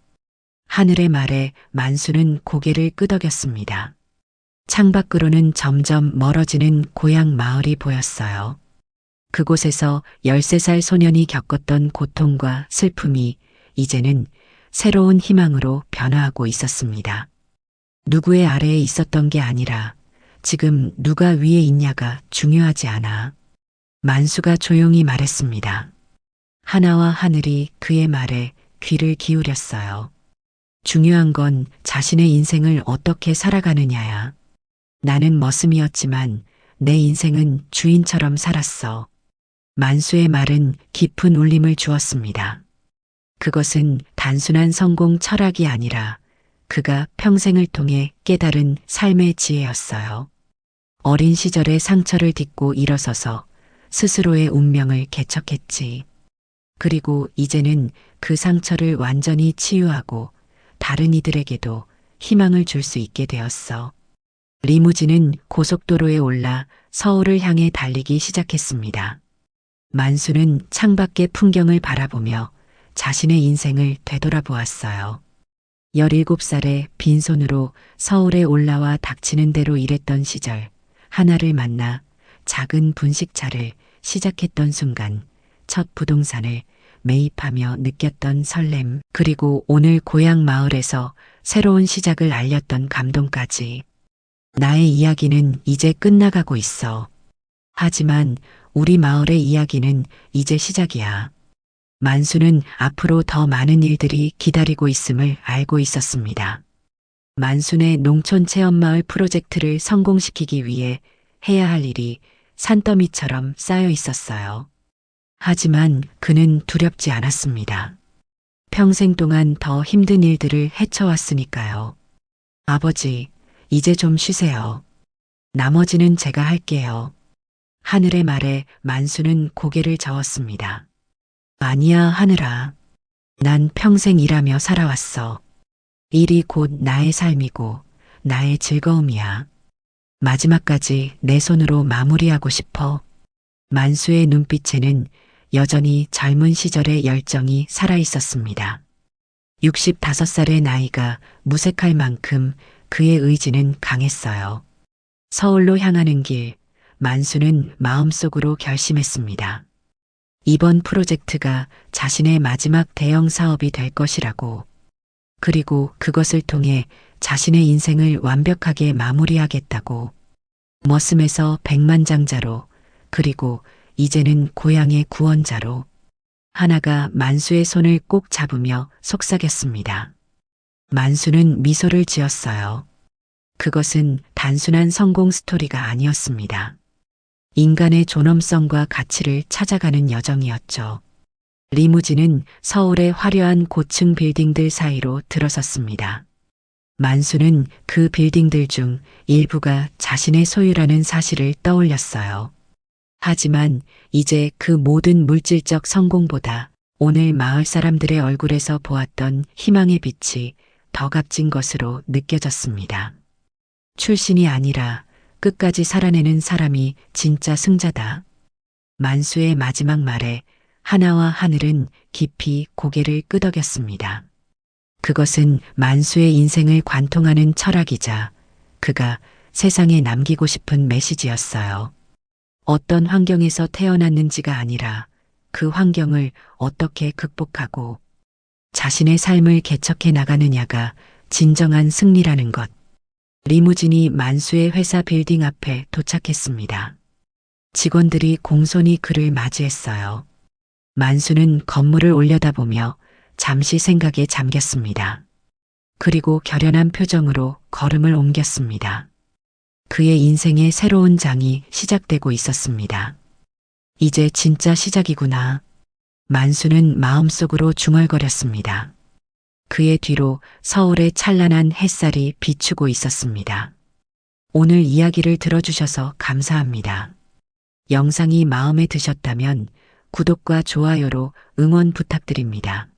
하늘의 말에 만수는 고개를 끄덕였습니다. 창밖으로는 점점 멀어지는 고향 마을이 보였어요. 그곳에서 13살 소년이 겪었던 고통과 슬픔이 이제는 새로운 희망으로 변화하고 있었습니다. 누구의 아래에 있었던 게 아니라 지금 누가 위에 있냐가 중요하지 않아. 만수가 조용히 말했습니다. 하나와 하늘이 그의 말에 귀를 기울였어요. 중요한 건 자신의 인생을 어떻게 살아가느냐야. 나는 머슴이었지만 내 인생은 주인처럼 살았어. 만수의 말은 깊은 울림을 주었습니다. 그것은 단순한 성공 철학이 아니라 그가 평생을 통해 깨달은 삶의 지혜였어요. 어린 시절의 상처를 딛고 일어서서 스스로의 운명을 개척했지. 그리고 이제는 그 상처를 완전히 치유하고 다른 이들에게도 희망을 줄 수 있게 되었어. 리무진은 고속도로에 올라 서울을 향해 달리기 시작했습니다. 만수는 창밖의 풍경을 바라보며 자신의 인생을 되돌아보았어요. 17살에 빈손으로 서울에 올라와 닥치는 대로 일했던 시절 하나를 만나 작은 분식차를 시작했던 순간 첫 부동산을 매입하며 느꼈던 설렘, 그리고 오늘 고향 마을에서 새로운 시작을 알렸던 감동까지. 나의 이야기는 이제 끝나가고 있어. 하지만 우리 마을의 이야기는 이제 시작이야. 만수는 앞으로 더 많은 일들이 기다리고 있음을 알고 있었습니다. 만순의 농촌 체험마을 프로젝트를 성공시키기 위해 해야 할 일이 산더미처럼 쌓여 있었어요. 하지만 그는 두렵지 않았습니다. 평생 동안 더 힘든 일들을 헤쳐왔으니까요. 아버지, 이제 좀 쉬세요. 나머지는 제가 할게요. 하늘의 말에 만수는 고개를 저었습니다. 아니야, 하늘아. 난 평생 일하며 살아왔어. 일이 곧 나의 삶이고 나의 즐거움이야. 마지막까지 내 손으로 마무리하고 싶어. 만수의 눈빛에는 여전히 젊은 시절의 열정이 살아 있었습니다. 65살의 나이가 무색할 만큼 그의 의지는 강했어요. 서울로 향하는 길, 만수는 마음속으로 결심했습니다. 이번 프로젝트가 자신의 마지막 대형 사업이 될 것이라고. 그리고 그것을 통해 자신의 인생을 완벽하게 마무리하겠다고. 머슴에서 백만장자로, 그리고 이제는 고향의 구원자로. 하나가 만수의 손을 꼭 잡으며 속삭였습니다. 만수는 미소를 지었어요. 그것은 단순한 성공 스토리가 아니었습니다. 인간의 존엄성과 가치를 찾아가는 여정이었죠. 리무진은 서울의 화려한 고층 빌딩들 사이로 들어섰습니다. 만수는 그 빌딩들 중 일부가 자신의 소유라는 사실을 떠올렸어요. 하지만 이제 그 모든 물질적 성공보다 오늘 마을 사람들의 얼굴에서 보았던 희망의 빛이 더 값진 것으로 느껴졌습니다. 출신이 아니라 끝까지 살아내는 사람이 진짜 승자다. 만수의 마지막 말에 하나와 하늘은 깊이 고개를 끄덕였습니다. 그것은 만수의 인생을 관통하는 철학이자 그가 세상에 남기고 싶은 메시지였어요. 어떤 환경에서 태어났는지가 아니라 그 환경을 어떻게 극복하고 자신의 삶을 개척해 나가느냐가 진정한 승리라는 것. 리무진이 만수의 회사 빌딩 앞에 도착했습니다. 직원들이 공손히 그를 맞이했어요. 만수는 건물을 올려다보며 잠시 생각에 잠겼습니다. 그리고 결연한 표정으로 걸음을 옮겼습니다. 그의 인생의 새로운 장이 시작되고 있었습니다. 이제 진짜 시작이구나. 만수는 마음속으로 중얼거렸습니다. 그의 뒤로 서울의 찬란한 햇살이 비추고 있었습니다. 오늘 이야기를 들어주셔서 감사합니다. 영상이 마음에 드셨다면 구독과 좋아요로 응원 부탁드립니다.